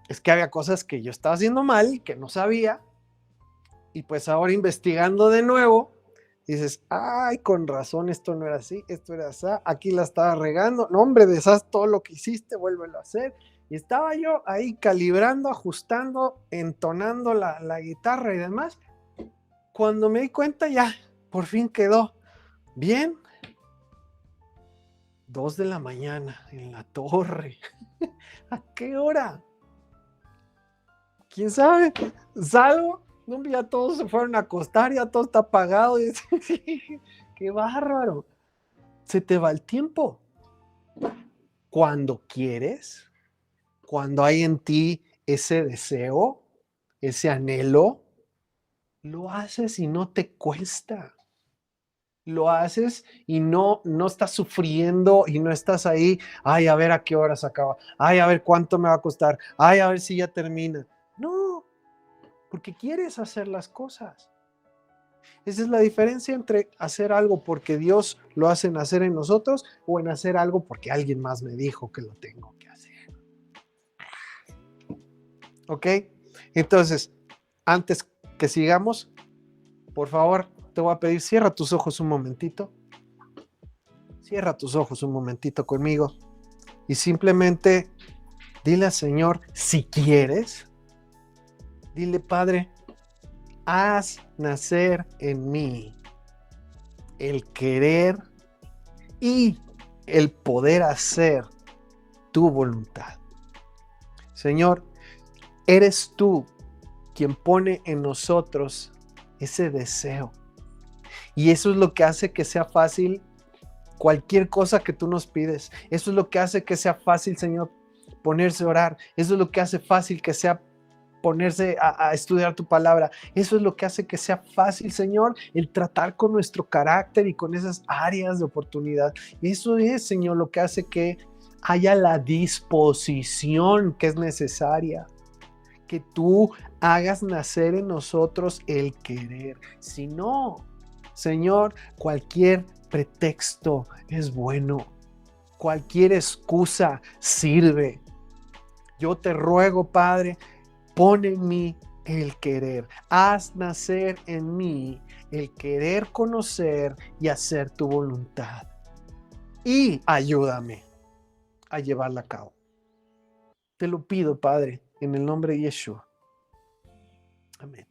es que había cosas que yo estaba haciendo mal, que no sabía, y pues ahora investigando de nuevo, dices, ay, con razón, esto no era así, esto era así, aquí la estaba regando, no hombre, deshaz todo lo que hiciste, vuélvelo a hacer. Y estaba yo ahí calibrando, ajustando, entonando la guitarra y demás. Cuando me di cuenta ya, por fin quedó bien. 2 de la mañana en la torre. ¿A qué hora? ¿Quién sabe? Salgo, no, ya todos se fueron a acostar, ya todo está apagado. Y qué bárbaro. Se te va el tiempo. Cuando quieres, cuando hay en ti ese deseo, ese anhelo, lo haces y no te cuesta. Lo haces y no estás sufriendo y no estás ahí, ay, a ver a qué hora se acaba, ay, a ver cuánto me va a costar, ay, a ver si ya termina. No, porque quieres hacer las cosas. Esa es la diferencia entre hacer algo porque Dios lo hace nacer en nosotros o en hacer algo porque alguien más me dijo que lo tengo que hacer. ¿Ok? Entonces, antes que sigamos, por favor, te voy a pedir, cierra tus ojos un momentito. Cierra tus ojos un momentito conmigo y simplemente dile al Señor, si quieres, dile, Padre, haz nacer en mí el querer y el poder hacer tu voluntad. Señor, eres tú quien pone en nosotros ese deseo. Y eso es lo que hace que sea fácil cualquier cosa que tú nos pides. Eso es lo que hace que sea fácil, Señor, ponerse a orar. Eso es lo que hace fácil que sea ponerse a estudiar tu palabra. Eso es lo que hace que sea fácil, Señor, el tratar con nuestro carácter y con esas áreas de oportunidad. Y eso es, Señor, lo que hace que haya la disposición que es necesaria. Que tú hagas nacer en nosotros el querer. Si no, Señor, cualquier pretexto es bueno. Cualquier excusa sirve. Yo te ruego, Padre, pon en mí el querer. Haz nacer en mí el querer conocer y hacer tu voluntad. Y ayúdame a llevarla a cabo. Te lo pido, Padre, en el nombre de Yeshua. Amén.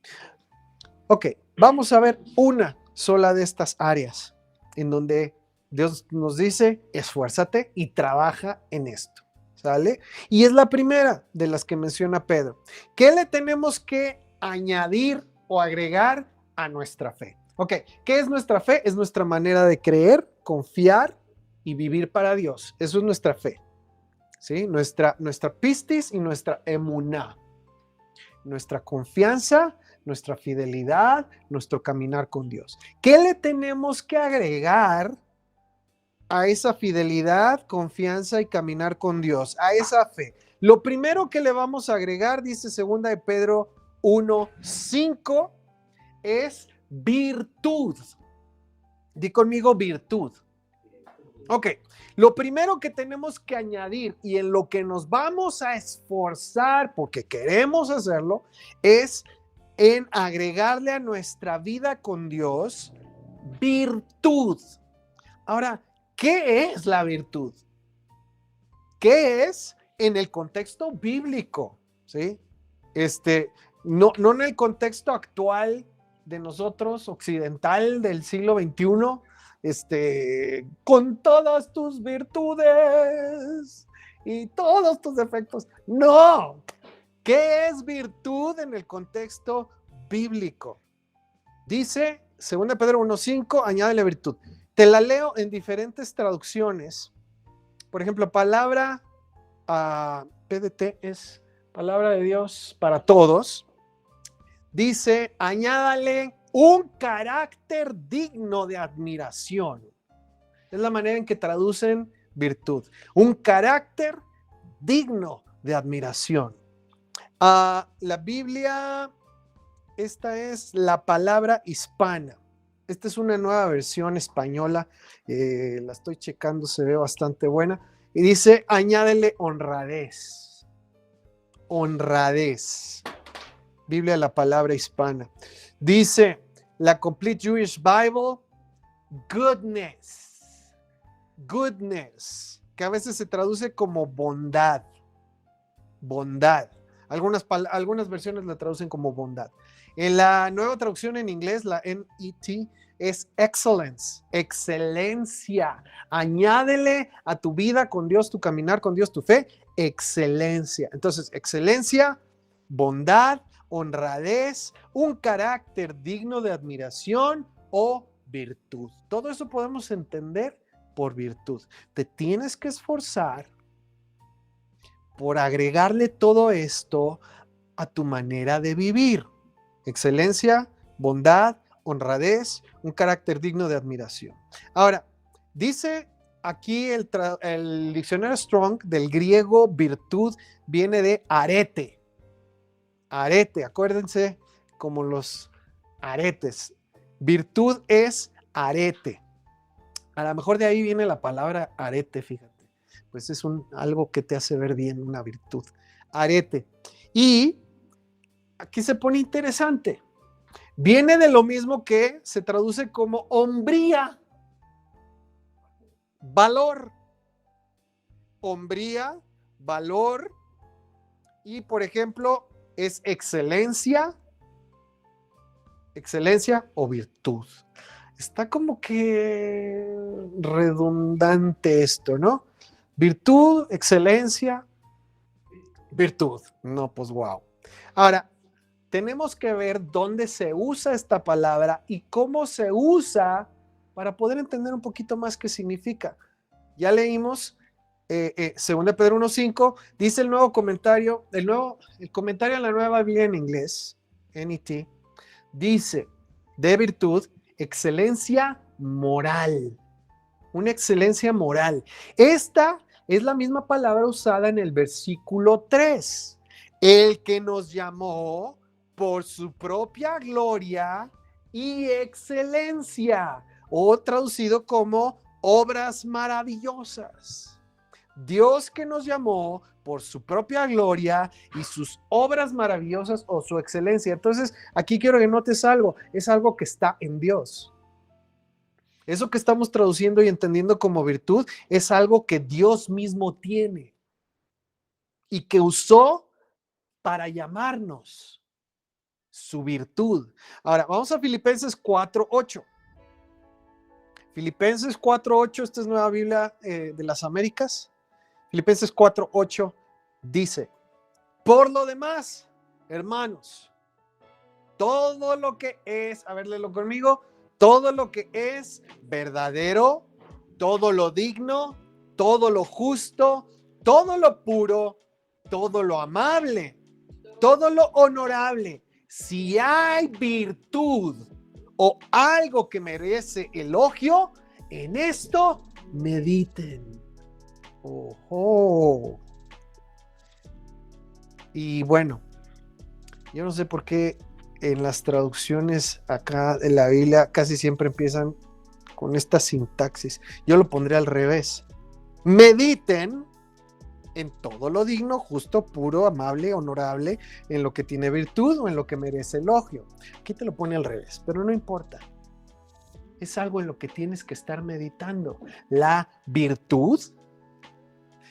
Ok, vamos a ver una sola de estas áreas en donde Dios nos dice, esfuérzate y trabaja en esto. ¿Sale? Y es la primera de las que menciona Pedro. ¿Qué le tenemos que añadir o agregar a nuestra fe? Ok, ¿qué es nuestra fe? Es nuestra manera de creer, confiar y vivir para Dios. Eso es nuestra fe. ¿Sí? Nuestra pistis y nuestra emuná. Nuestra confianza, nuestra fidelidad, nuestro caminar con Dios. ¿Qué le tenemos que agregar a esa fidelidad, confianza y caminar con Dios, a esa fe? Lo primero que le vamos a agregar, dice 2 de Pedro 1:5, es virtud. Di conmigo virtud. Ok, lo primero que tenemos que añadir y en lo que nos vamos a esforzar porque queremos hacerlo es en agregarle a nuestra vida con Dios virtud. Ahora, ¿qué es la virtud? ¿Qué es en el contexto bíblico? ¿Sí? No en el contexto actual de nosotros, occidental del siglo XXI, con todas tus virtudes y todos tus defectos. No, ¿Qué es virtud en el contexto bíblico? Dice 2 Pedro 1:5, añádele virtud. Te la leo en diferentes traducciones. Por ejemplo, palabra PDT es palabra de Dios para todos. Dice, añádale un carácter digno de admiración. Es la manera en que traducen virtud. Un carácter digno de admiración. La Biblia, esta es la palabra hispana. Esta es una nueva versión española. La estoy checando, se ve bastante buena. Y dice, añádele honradez. Honradez. Biblia de la palabra hispana. Dice la Complete Jewish Bible, goodness. Goodness, que a veces se traduce como bondad. Bondad. Algunas versiones la traducen como bondad. En la nueva traducción en inglés, la NET, es excellence, excelencia. Añádele a tu vida con Dios, tu caminar con Dios, tu fe, excelencia. Entonces, excelencia, bondad, honradez, un carácter digno de admiración o virtud. Todo eso podemos entender por virtud. Te tienes que esforzar por agregarle todo esto a tu manera de vivir. Excelencia, bondad, honradez, un carácter digno de admiración. Ahora, dice aquí el diccionario Strong del griego virtud viene de arete. Arete, acuérdense como los aretes. Virtud es arete. A lo mejor de ahí viene la palabra arete, fíjate. Pues es algo que te hace ver bien, una virtud. Arete. Y aquí se pone interesante. Viene de lo mismo que se traduce como hombría. Valor. Hombría, valor. Y por ejemplo, es excelencia. Excelencia o virtud. Está como que redundante esto, ¿no? Virtud, excelencia, virtud. No, pues wow. Ahora, tenemos que ver dónde se usa esta palabra y cómo se usa para poder entender un poquito más qué significa. Ya leímos 2 Pedro 1:5, dice el nuevo comentario, el comentario en la nueva Biblia en inglés, NET, dice de virtud, excelencia moral. Una excelencia moral. Esta es la misma palabra usada en el versículo 3. El que nos llamó por su propia gloria y excelencia, o traducido como obras maravillosas. Dios que nos llamó por su propia gloria y sus obras maravillosas o su excelencia. Entonces, aquí quiero que notes algo, es algo que está en Dios. Eso que estamos traduciendo y entendiendo como virtud es algo que Dios mismo tiene y que usó para llamarnos su virtud. Ahora, vamos a Filipenses 4:8. Filipenses 4:8, esta es Nueva Biblia de las Américas. Filipenses 4:8 dice, por lo demás, hermanos, todo lo que es, a ver, léelo conmigo, todo lo que es verdadero, todo lo digno, todo lo justo, todo lo puro, todo lo amable, todo lo honorable, si hay virtud o algo que merece elogio, en esto mediten. Ojo. Y bueno, yo no sé por qué en las traducciones acá de la Biblia casi siempre empiezan con esta sintaxis. Yo lo pondré al revés. Mediten en todo lo digno, justo, puro, amable, honorable, en lo que tiene virtud o en lo que merece elogio. Aquí te lo pone al revés, pero no importa. Es algo en lo que tienes que estar meditando. La virtud,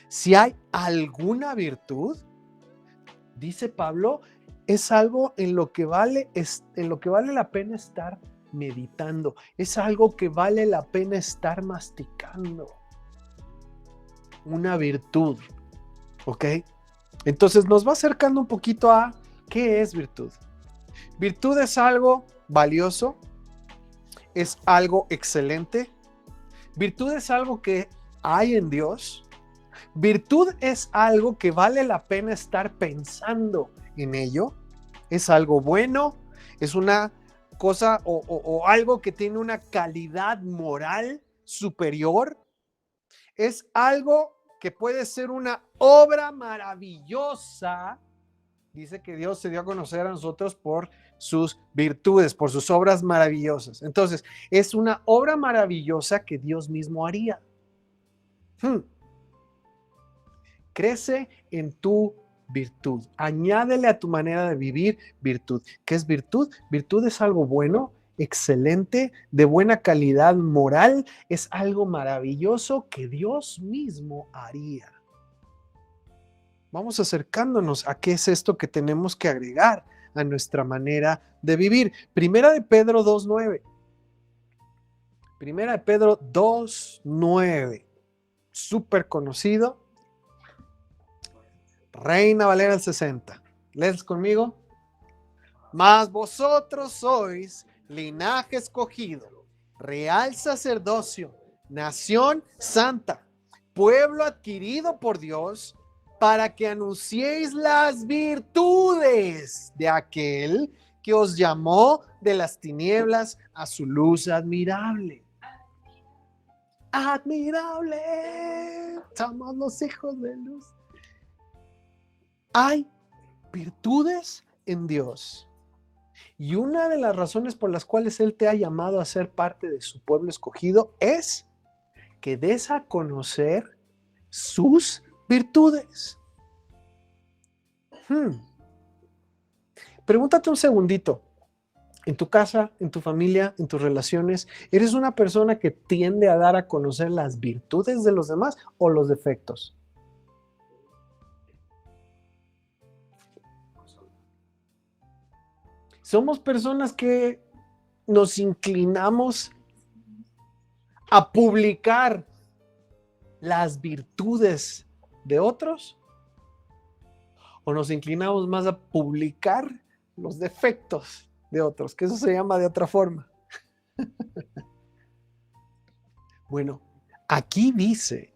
si hay alguna virtud, dice Pablo, es algo en lo que vale la pena estar meditando. Es algo que vale la pena estar masticando. Una virtud. ¿Ok? Entonces nos va acercando un poquito a ¿qué es virtud? Virtud es algo valioso, es algo excelente. Virtud es algo que hay en Dios. Virtud es algo que vale la pena estar pensando en ello. Es algo bueno, es una cosa o algo que tiene una calidad moral superior. Es algo que puede ser una obra maravillosa. Dice que Dios se dio a conocer a nosotros por sus virtudes, por sus obras maravillosas. Entonces, es una obra maravillosa que Dios mismo haría. Crece en tu virtud. Añádele a tu manera de vivir virtud. ¿Qué es virtud? Virtud es algo bueno, excelente, de buena calidad moral. Es algo maravilloso que Dios mismo haría. Vamos acercándonos a qué es esto que tenemos que agregar a nuestra manera de vivir. Primera de Pedro 2:9. Primera de Pedro 2:9. Súper conocido. Reina Valera del 60. ¿Lees conmigo? Mas vosotros sois linaje escogido, real sacerdocio, nación santa, pueblo adquirido por Dios, para que anunciéis las virtudes de aquel que os llamó de las tinieblas a su luz admirable. Admirable. Somos los hijos de luz. Hay virtudes en Dios. Y una de las razones por las cuales Él te ha llamado a ser parte de su pueblo escogido es que des a conocer sus virtudes. Pregúntate un segundito. En tu casa, en tu familia, en tus relaciones, ¿eres una persona que tiende a dar a conocer las virtudes de los demás o los defectos? Somos personas que nos inclinamos a publicar las virtudes de otros, o nos inclinamos más a publicar los defectos de otros, que eso se llama de otra forma. Bueno, aquí dice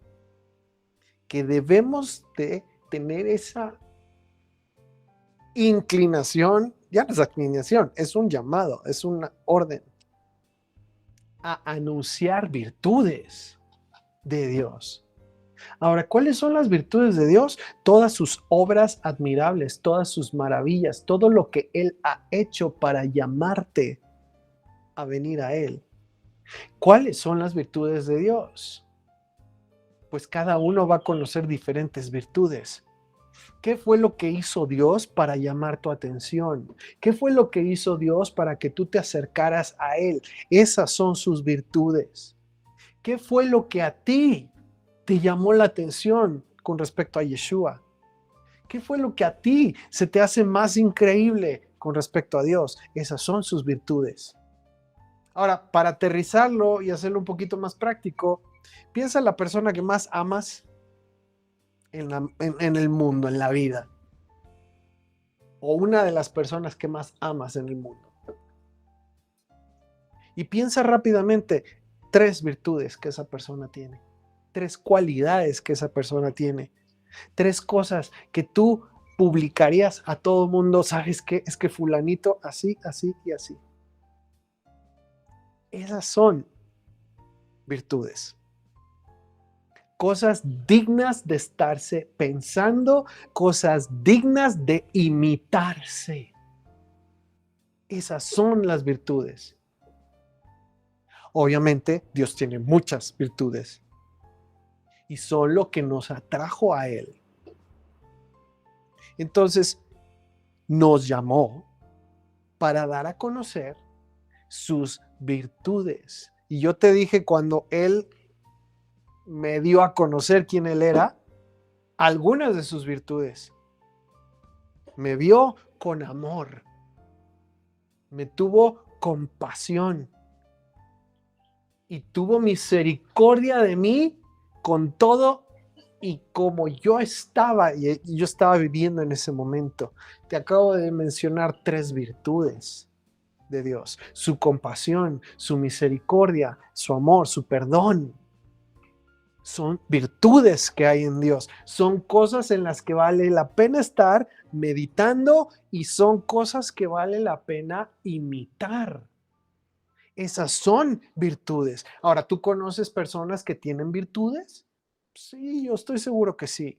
que debemos de tener esa inclinación, ya no es inclinación, es un llamado, es una orden a anunciar virtudes de Dios. Ahora, ¿cuáles son las virtudes de Dios? Todas sus obras admirables, todas sus maravillas, todo lo que Él ha hecho para llamarte a venir a Él. ¿Cuáles son las virtudes de Dios? Pues cada uno va a conocer diferentes virtudes. ¿Qué fue lo que hizo Dios para llamar tu atención? ¿Qué fue lo que hizo Dios para que tú te acercaras a Él? Esas son sus virtudes. ¿Qué fue lo que a ti te llamó la atención con respecto a Yeshua? ¿Qué fue lo que a ti se te hace más increíble con respecto a Dios? Esas son sus virtudes. Ahora, para aterrizarlo y hacerlo un poquito más práctico, piensa en la persona que más amas en el mundo, en la vida. O una de las personas que más amas en el mundo. Y piensa rápidamente 3 virtudes que esa persona tiene. 3 cualidades que esa persona tiene. 3 cosas que tú publicarías a todo el mundo. ¿Sabes qué? Es que fulanito así, así y así. Esas son virtudes. Cosas dignas de estarse pensando, cosas dignas de imitarse. Esas son las virtudes. Obviamente, Dios tiene muchas virtudes y son lo que nos atrajo a Él. Entonces, nos llamó para dar a conocer sus virtudes. Y yo te dije cuando Él me dio a conocer quién Él era, algunas de sus virtudes. Me vio con amor, me tuvo compasión y tuvo misericordia de mí con todo Y como yo estaba viviendo en ese momento, te acabo de mencionar 3 virtudes de Dios: su compasión, su misericordia, su amor, su perdón. Son virtudes que hay en Dios, son cosas en las que vale la pena estar meditando y son cosas que vale la pena imitar. Esas son virtudes. Ahora, ¿tú conoces personas que tienen virtudes? Sí, yo estoy seguro que sí.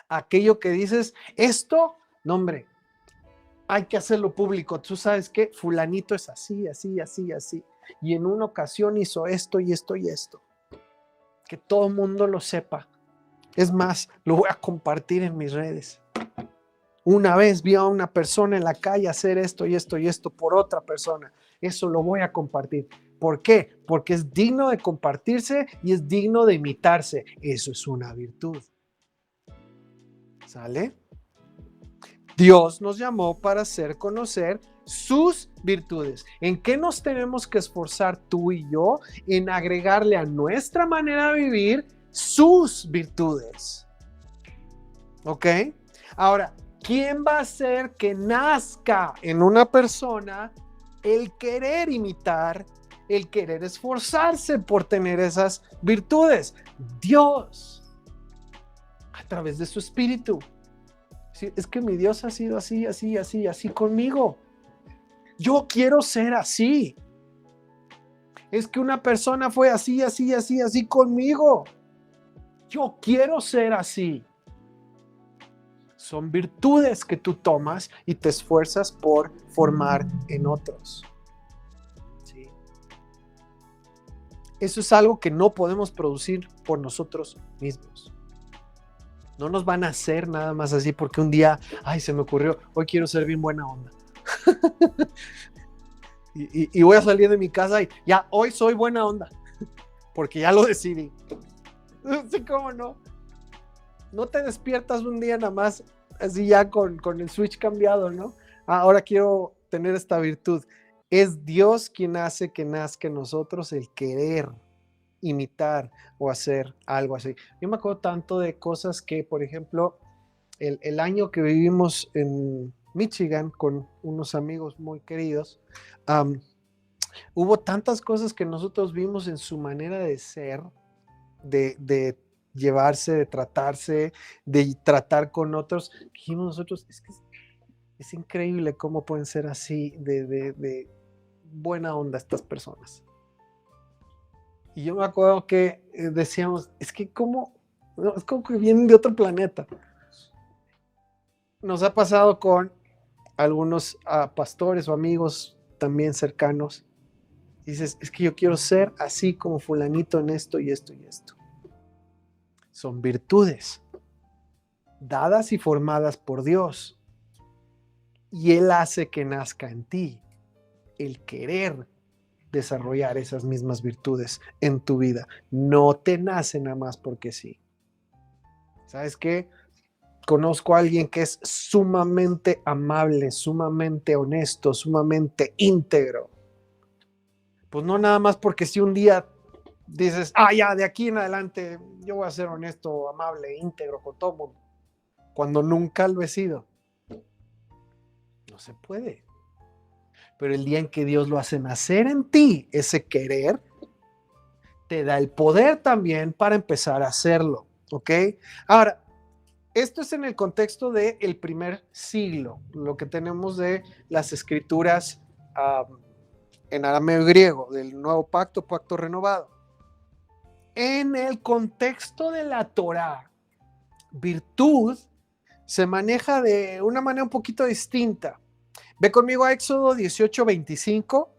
Aquello que dices, esto, no hombre, hay que hacerlo público. Tú sabes que fulanito es así, así, así, así. Y en una ocasión hizo esto y esto y esto. Que todo el mundo lo sepa. Es más, lo voy a compartir en mis redes. Una vez vi a una persona en la calle hacer esto y esto y esto por otra persona. Eso lo voy a compartir. ¿Por qué? Porque es digno de compartirse y es digno de imitarse. Eso es una virtud. ¿Sale? Dios nos llamó para hacer conocer sus virtudes. ¿En qué nos tenemos que esforzar tú y yo? En agregarle a nuestra manera de vivir sus virtudes. ¿Ok? Ahora, ¿quién va a hacer que nazca en una persona el querer imitar, el querer esforzarse por tener esas virtudes? Dios, a través de su Espíritu. Sí, es que mi Dios ha sido así, así, así, así conmigo. Yo quiero ser así. Es que una persona fue así, así, así, así conmigo. Yo quiero ser así. Son virtudes que tú tomas y te esfuerzas por formar en otros. ¿Sí? Eso es algo que no podemos producir por nosotros mismos. No nos van a hacer nada más así porque un día, ay, se me ocurrió, hoy quiero ser bien buena onda. y voy a salir de mi casa y ya, hoy soy buena onda. Porque ya lo decidí. Sí, cómo no. No te despiertas un día nada más así ya con el switch cambiado, ¿no? Ahora quiero tener esta virtud. Es Dios quien hace que nazca en nosotros el querer imitar o hacer algo así. Yo me acuerdo tanto de cosas que, por ejemplo, el año que vivimos en Michigan con unos amigos muy queridos, hubo tantas cosas que nosotros vimos en su manera de ser, de llevarse, de tratarse, de tratar con otros. Dijimos nosotros, es que es increíble cómo pueden ser así de buena onda estas personas. Y yo me acuerdo que decíamos, es que como que vienen de otro planeta. Nos ha pasado con algunos pastores o amigos también cercanos. Dices, es que yo quiero ser así como fulanito en esto y esto y esto. Son virtudes dadas y formadas por Dios. Y Él hace que nazca en ti el querer desarrollar esas mismas virtudes en tu vida. No te nace nada más porque sí. ¿Sabes qué? Conozco a alguien que es sumamente amable, sumamente honesto, sumamente íntegro. Pues no nada más porque si un día dices, ya, de aquí en adelante yo voy a ser honesto, amable, íntegro con todo el mundo, cuando nunca lo he sido. No se puede. Pero el día en que Dios lo hace nacer en ti, ese querer, te da el poder también para empezar a hacerlo, ¿ok? Ahora, esto es en el contexto del primer siglo, lo que tenemos de las escrituras en arameo y griego, del nuevo pacto, pacto renovado. En el contexto de la Torá, virtud se maneja de una manera un poquito distinta. Ve conmigo a Éxodo 18:25.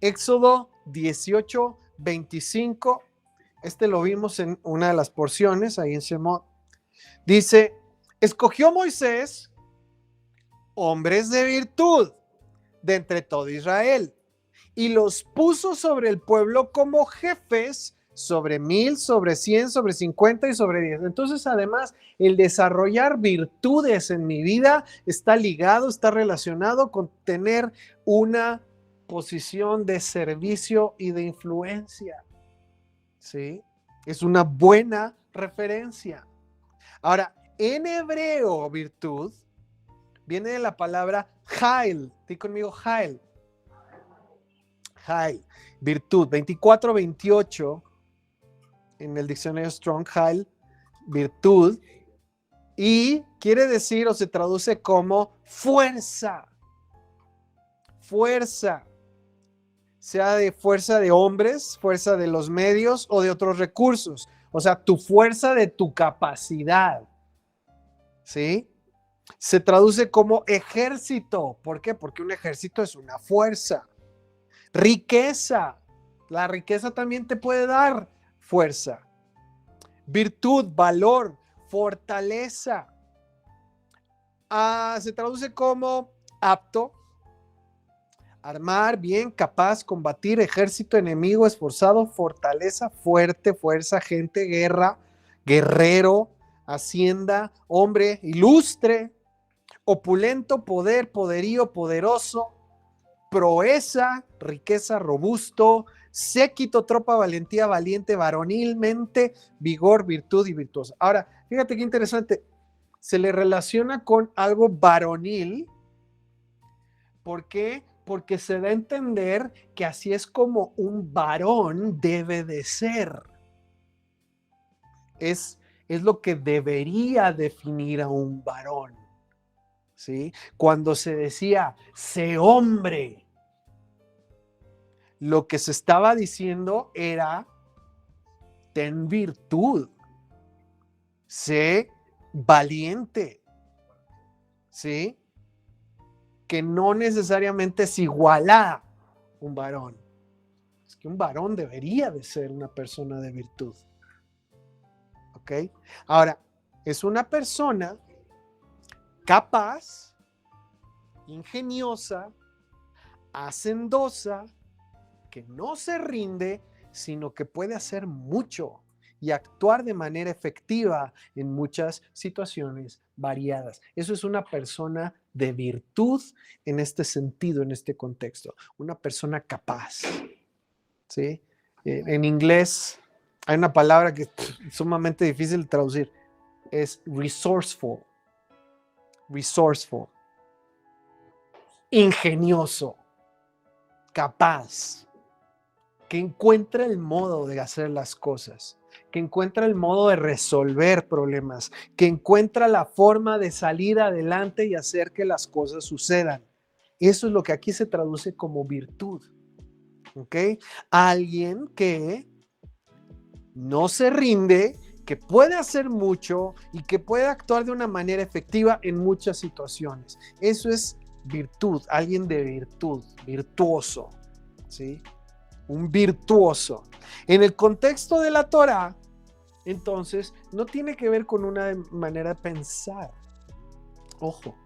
Éxodo 18:25. Este lo vimos en una de las porciones, ahí en Shemot. Dice, escogió Moisés hombres de virtud de entre todo Israel y los puso sobre el pueblo como jefes sobre 1000, sobre 100, sobre 50 y sobre 10. Entonces, además, el desarrollar virtudes en mi vida está ligado, está relacionado con tener una posición de servicio y de influencia. ¿Sí? Es una buena referencia. Ahora, en hebreo, virtud viene de la palabra Jael. Di conmigo, Jael. Jael, virtud. 24-28 en el diccionario Strong, Jael, virtud. Y quiere decir o se traduce como fuerza. Fuerza. Sea de fuerza de hombres, fuerza de los medios o de otros recursos. O sea, tu fuerza de tu capacidad. ¿Sí? Se traduce como ejército. ¿Por qué? Porque un ejército es una fuerza. Riqueza. La riqueza también te puede dar fuerza. Virtud, valor, fortaleza. Se traduce como apto, armar, bien, capaz, combatir, ejército, enemigo, esforzado, fortaleza, fuerte, fuerza, gente, guerra, guerrero, hacienda, hombre, ilustre, opulento, poder, poderío, poderoso, proeza, riqueza, robusto, séquito, tropa, valentía, valiente, varonilmente, vigor, virtud y virtuoso. Ahora, fíjate qué interesante, se le relaciona con algo varonil. ¿Por qué? Porque se da a entender que así es como un varón debe de ser. Es lo que debería definir a un varón. ¿Sí? Cuando se decía, sé hombre, lo que se estaba diciendo era, ten virtud, sé valiente, ¿sí? Que no necesariamente es igual a un varón. Es que un varón debería de ser una persona de virtud. ¿Ok? Ahora, es una persona capaz, ingeniosa, hacendosa, que no se rinde, sino que puede hacer mucho y actuar de manera efectiva en muchas situaciones variadas. Eso es una persona de virtud en este sentido, en este contexto. Una persona capaz. ¿Sí? En inglés hay una palabra que es sumamente difícil de traducir. Es resourceful. Resourceful. Ingenioso. Capaz. Que encuentra el modo de hacer las cosas, que encuentra el modo de resolver problemas, que encuentra la forma de salir adelante y hacer que las cosas sucedan. Eso es lo que aquí se traduce como virtud. ¿Ok? Alguien que no se rinde, que puede hacer mucho y que puede actuar de una manera efectiva en muchas situaciones. Eso es virtud, alguien de virtud, virtuoso. ¿Sí? Un virtuoso. En el contexto de la Torá, entonces, no tiene que ver con una manera de pensar. Ojo,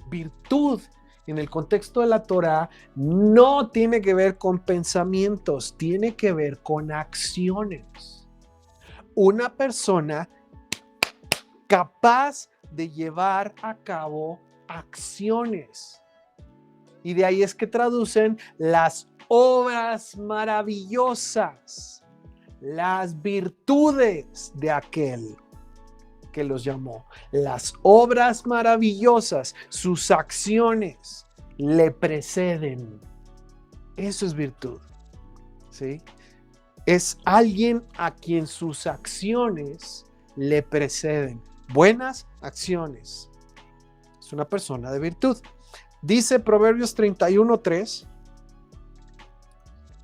virtud en el contexto de la Torá no tiene que ver con pensamientos, tiene que ver con acciones. Una persona capaz de llevar a cabo acciones. Y de ahí es que traducen las obras maravillosas, las virtudes de aquel que los llamó. Las obras maravillosas, sus acciones le preceden. Eso es virtud. ¿Sí? Es alguien a quien sus acciones le preceden. Buenas acciones. Es una persona de virtud. Dice Proverbios 31:3.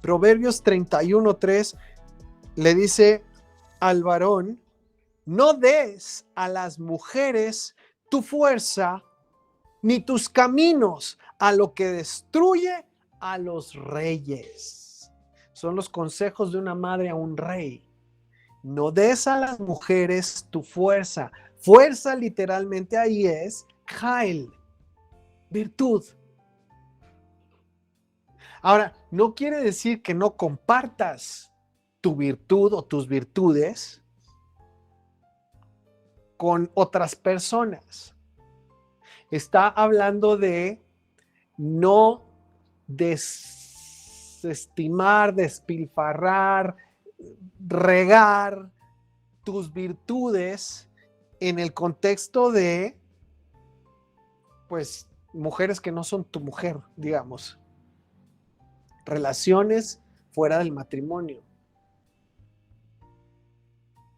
Proverbios 31:3 le dice al varón, no des a las mujeres tu fuerza ni tus caminos a lo que destruye a los reyes. Son los consejos de una madre a un rey. No des a las mujeres tu fuerza. Fuerza literalmente ahí es Jael, virtud. Ahora, no quiere decir que no compartas tu virtud o tus virtudes con otras personas. Está hablando de no desestimar, despilfarrar, regar tus virtudes en el contexto de, pues, mujeres que no son tu mujer, digamos. Relaciones fuera del matrimonio.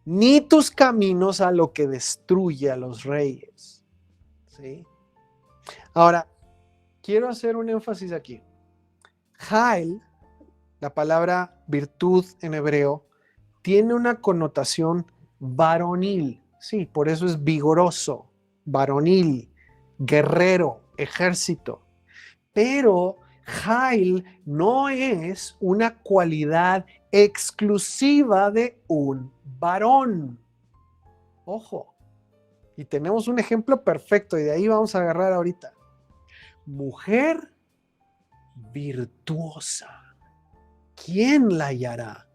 Ni tus caminos a lo que destruye a los reyes. ¿Sí? Ahora, quiero hacer un énfasis aquí. Jael, la palabra virtud en hebreo, tiene una connotación varonil. Sí, por eso es vigoroso, varonil, guerrero, ejército. Pero Jael no es una cualidad exclusiva de un varón. Ojo. Y tenemos un ejemplo perfecto y de ahí vamos a agarrar ahorita. Mujer virtuosa. ¿Quién la hallará?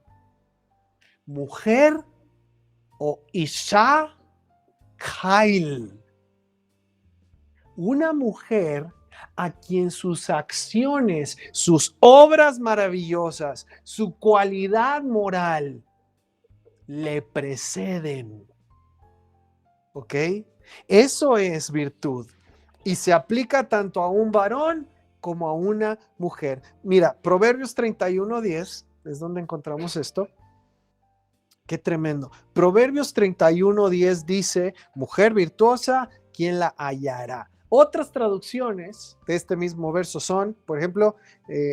Mujer o Isha Jael. Una mujer a quien sus acciones, sus obras maravillosas, su cualidad moral le preceden. ¿Ok? Eso es virtud. Y se aplica tanto a un varón como a una mujer. Mira, Proverbios 31:10 es donde encontramos esto. Qué tremendo. Proverbios 31:10 dice, mujer virtuosa, ¿quién la hallará? Otras traducciones de este mismo verso son, por ejemplo,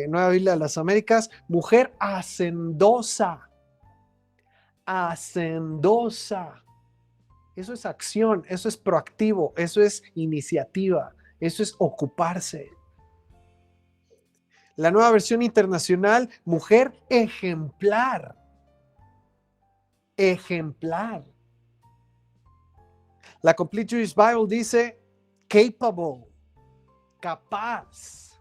Nueva Biblia de las Américas, mujer hacendosa. Hacendosa. Eso es acción, eso es proactivo, eso es iniciativa, eso es ocuparse. La Nueva Versión Internacional, mujer ejemplar. Ejemplar. La Complete Jewish Bible dice capable, capaz.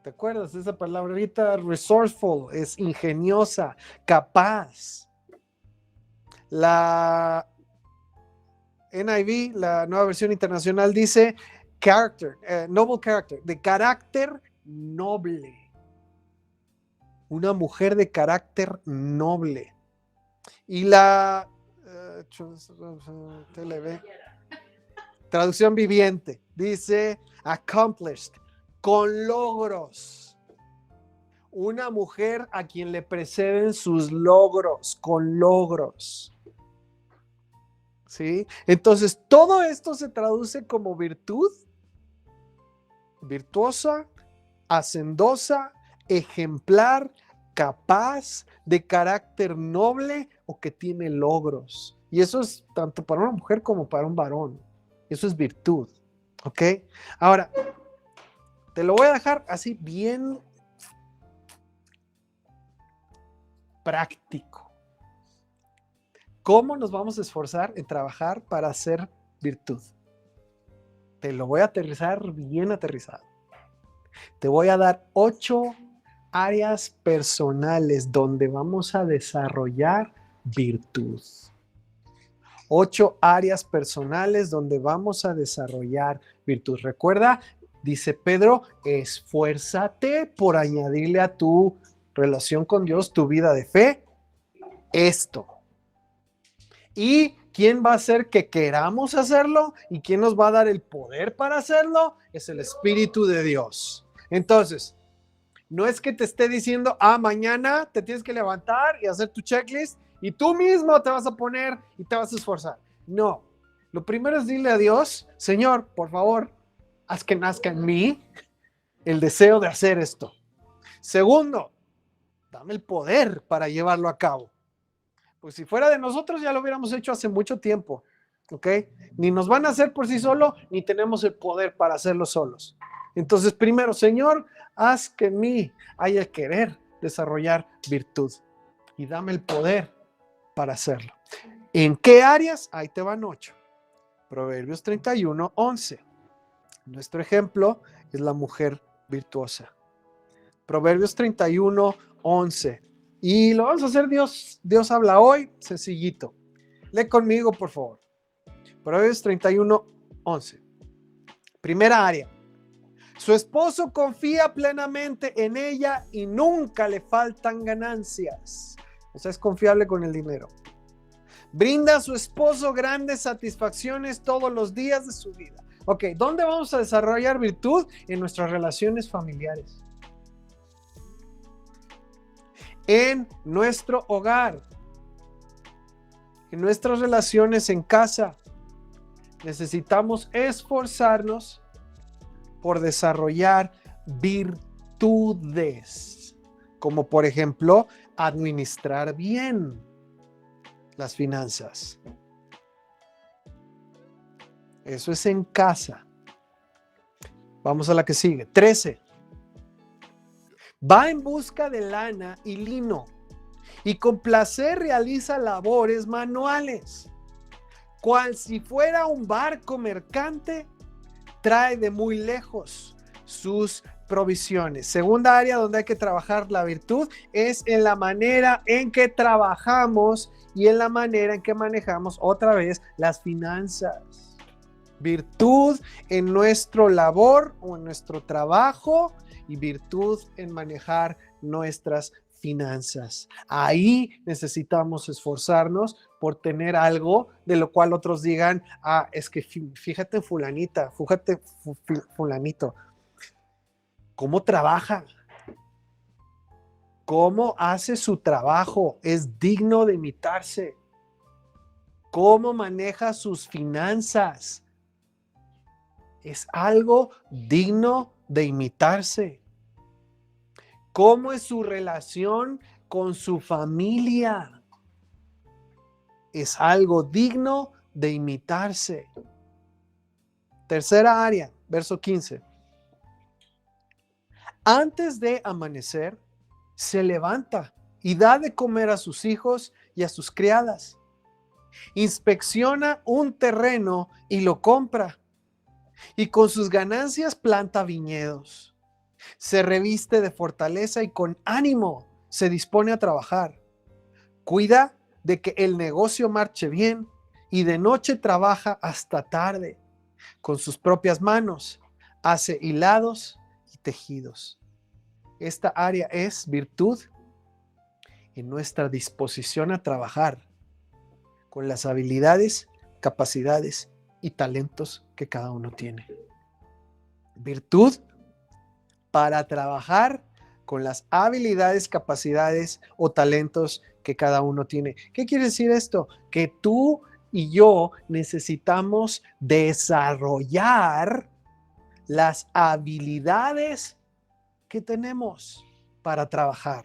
¿Te acuerdas de esa palabrita? Resourceful, es ingeniosa, capaz. La NIV, la Nueva Versión Internacional, dice character, noble character, de carácter noble. Una mujer de carácter noble. Y la traducción viviente dice accomplished, con logros. Una mujer a quien le preceden sus logros, con logros. ¿Sí? Entonces, todo esto se traduce como virtud, virtuosa, hacendosa, ejemplar, capaz, de carácter noble o que tiene logros. Y eso es tanto para una mujer como para un varón. Eso es virtud. ¿Ok? Ahora, te lo voy a dejar así bien práctico. ¿Cómo nos vamos a esforzar en trabajar para hacer virtud? Te lo voy a aterrizar bien aterrizado. Te voy a dar 8 áreas personales donde vamos a desarrollar virtud. 8 áreas personales donde vamos a desarrollar virtud. Recuerda, dice Pedro, esfuérzate por añadirle a tu relación con Dios, tu vida de fe, esto. ¿Y quién va a hacer que queramos hacerlo? ¿Y quién nos va a dar el poder para hacerlo? Es el Espíritu de Dios. Entonces, no es que te esté diciendo, mañana te tienes que levantar y hacer tu checklist y tú mismo te vas a poner y te vas a esforzar. No, lo primero es decirle a Dios, Señor, por favor, haz que nazca en mí el deseo de hacer esto. Segundo, dame el poder para llevarlo a cabo. Pues si fuera de nosotros ya lo hubiéramos hecho hace mucho tiempo, ¿ok? Ni nos van a hacer por sí solo, ni tenemos el poder para hacerlo solos. Entonces, primero, Señor, haz que en mí haya el querer desarrollar virtud y dame el poder para hacerlo. ¿En qué áreas? Ahí te van 8. Proverbios 31:11. Nuestro ejemplo es la mujer virtuosa. Proverbios 31:11. Y lo vamos a hacer Dios habla hoy, sencillito. Lee conmigo, por favor. Proverbios 31:11. Primera área. Su esposo confía plenamente en ella y nunca le faltan ganancias. O sea, es confiable con el dinero. Brinda a su esposo grandes satisfacciones todos los días de su vida. Ok, ¿dónde vamos a desarrollar virtud? En nuestras relaciones familiares. En nuestro hogar. En nuestras relaciones en casa. Necesitamos esforzarnos por desarrollar virtudes, como por ejemplo, administrar bien las finanzas. Eso es en casa. Vamos a la que sigue. 13. Va en busca de lana y lino y con placer realiza labores manuales. Cual si fuera un barco mercante, trae de muy lejos sus provisiones. Segunda área donde hay que trabajar la virtud es en la manera en que trabajamos y en la manera en que manejamos otra vez las finanzas. Virtud en nuestro labor o en nuestro trabajo y virtud en manejar nuestras finanzas. Ahí necesitamos esforzarnos por tener algo de lo cual otros digan, es que fíjate fulanita, fíjate fulanito, cómo trabaja, cómo hace su trabajo, es digno de imitarse, cómo maneja sus finanzas, es algo digno de imitarse. ¿Cómo es su relación con su familia? Es algo digno de imitarse. Tercera área, verso 15. Antes de amanecer, se levanta y da de comer a sus hijos y a sus criadas. Inspecciona un terreno y lo compra. Y con sus ganancias planta viñedos. Se reviste de fortaleza y con ánimo se dispone a trabajar. Cuida de que el negocio marche bien y de noche trabaja hasta tarde. Con sus propias manos hace hilados y tejidos. Esta área es virtud en nuestra disposición a trabajar con las habilidades, capacidades y talentos que cada uno tiene. Virtud para trabajar con las habilidades, capacidades o talentos que cada uno tiene. ¿Qué quiere decir esto? Que tú y yo necesitamos desarrollar las habilidades que tenemos para trabajar.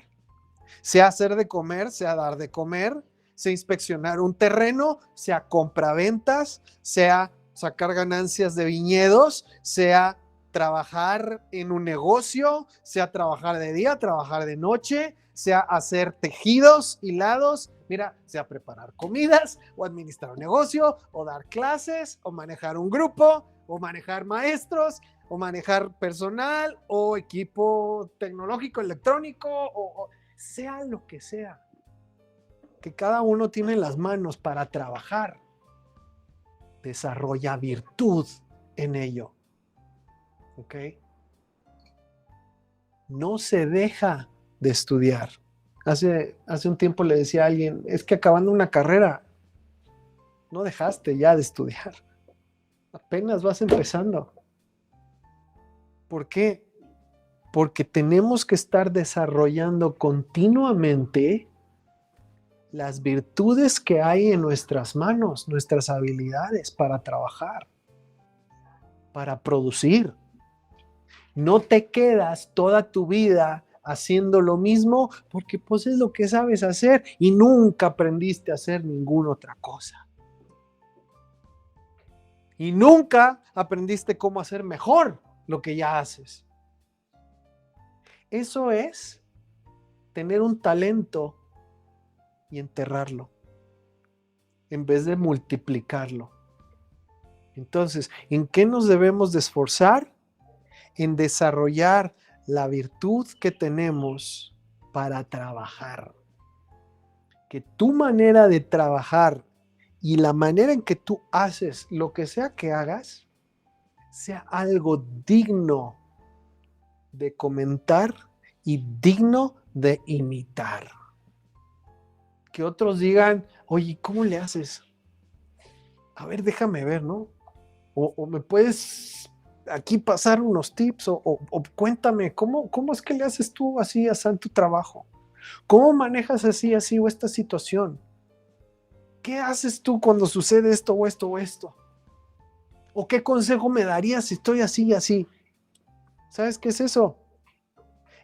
Sea hacer de comer, sea dar de comer, sea inspeccionar un terreno, sea compraventas, sea sacar ganancias de viñedos, sea trabajar en un negocio, sea trabajar de día, trabajar de noche, sea hacer tejidos, hilados, mira, sea preparar comidas o administrar un negocio o dar clases o manejar un grupo o manejar maestros o manejar personal o equipo tecnológico, electrónico o sea lo que sea, que cada uno tiene las manos para trabajar, desarrolla virtud en ello. ¿Ok? No se deja de estudiar. Hace un tiempo le decía a alguien, es que acabando una carrera, no dejaste ya de estudiar. Apenas vas empezando. ¿Por qué? Porque tenemos que estar desarrollando continuamente las virtudes que hay en nuestras manos, nuestras habilidades para trabajar, para producir. No te quedas toda tu vida haciendo lo mismo porque pues es lo que sabes hacer y nunca aprendiste a hacer ninguna otra cosa. Y nunca aprendiste cómo hacer mejor lo que ya haces. Eso es tener un talento y enterrarlo en vez de multiplicarlo. Entonces, ¿en qué nos debemos de esforzar? En desarrollar la virtud que tenemos para trabajar. Que tu manera de trabajar y la manera en que tú haces lo que sea que hagas sea algo digno de comentar y digno de imitar. que otros digan, oye, ¿cómo le haces? A ver, déjame ver, ¿no? O me puedes aquí pasar unos tips o cuéntame, ¿cómo es que le haces tú así en tu trabajo? ¿Cómo manejas así o esta situación? ¿Qué haces tú cuando sucede esto o esto o esto? ¿O qué consejo me darías si estoy así y así? ¿Sabes qué es eso?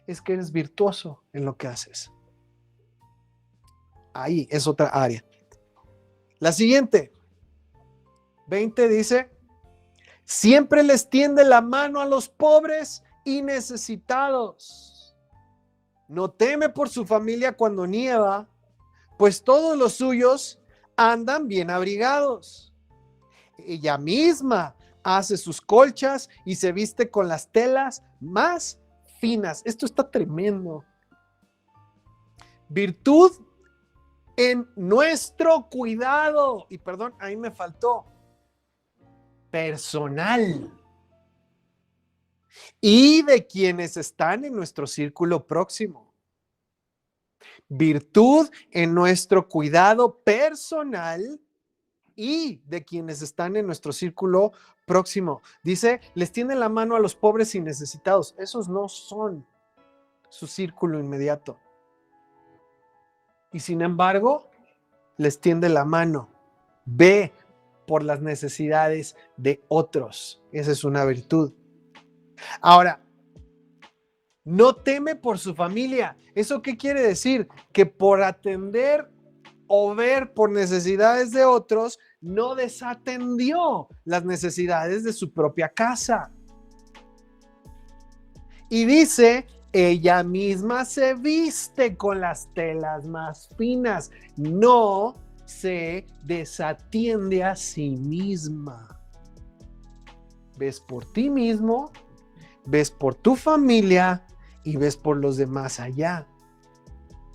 Es que eres virtuoso en lo que haces. Ahí es otra área. La siguiente, 20 dice, siempre les tiende la mano a los pobres y necesitados. No teme por su familia cuando nieva, pues todos los suyos andan bien abrigados. Ella misma hace sus colchas y se viste con las telas más finas. Esto está tremendo. Virtud en nuestro cuidado. Y perdón, ahí me faltó. Personal. Y de quienes están en nuestro círculo próximo. Virtud en nuestro cuidado personal y de quienes están en nuestro círculo próximo. Dice, les tienden la mano a los pobres y necesitados. Esos no son su círculo inmediato. Y sin embargo, les tiende la mano. Ve por las necesidades de otros. Esa es una virtud. Ahora, no teme por su familia. ¿Eso qué quiere decir? Que por atender o ver por necesidades de otros, no desatendió las necesidades de su propia casa. Y dice, ella misma se viste con las telas más finas, no se desatiende a sí misma. Ves por ti mismo, ves por tu familia y ves por los demás allá.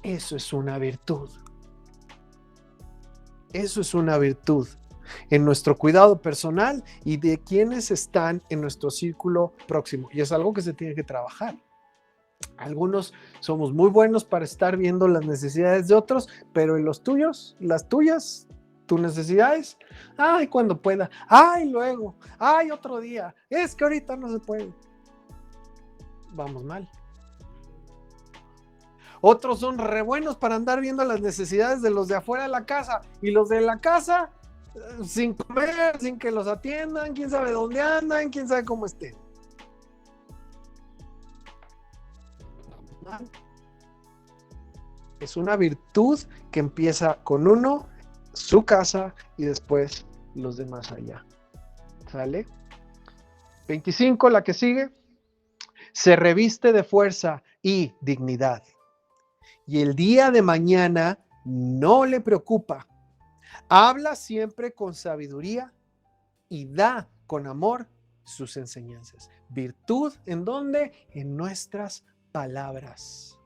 Eso es una virtud. Eso es una virtud en nuestro cuidado personal y de quienes están en nuestro círculo próximo. Y es algo que se tiene que trabajar. Algunos somos muy buenos para estar viendo las necesidades de otros, pero en los tuyos, las tuyas, tus necesidades, ay, cuando pueda, ay, luego, ay, otro día, es que ahorita no se puede. Vamos mal. Otros son re buenos para andar viendo las necesidades de los de afuera de la casa y los de la casa sin comer, sin que los atiendan, quién sabe dónde andan, quién sabe cómo estén. Es una virtud que empieza con uno, su casa y después los demás allá. ¿Sale? 25, la que sigue. Se reviste de fuerza y dignidad. Y el día de mañana no le preocupa. Habla siempre con sabiduría y da con amor sus enseñanzas. Virtud, ¿en dónde? En nuestras palabras.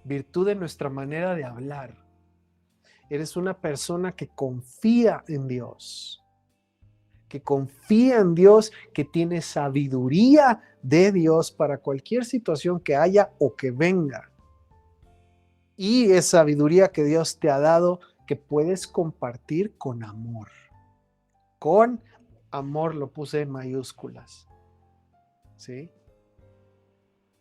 Virtud en nuestra manera de hablar. Eres una persona que confía en Dios. Que confía en Dios, que tiene sabiduría de Dios para cualquier situación que haya o que venga. Y es sabiduría que Dios te ha dado que puedes compartir con amor. Con amor lo puse en mayúsculas. ¿Sí?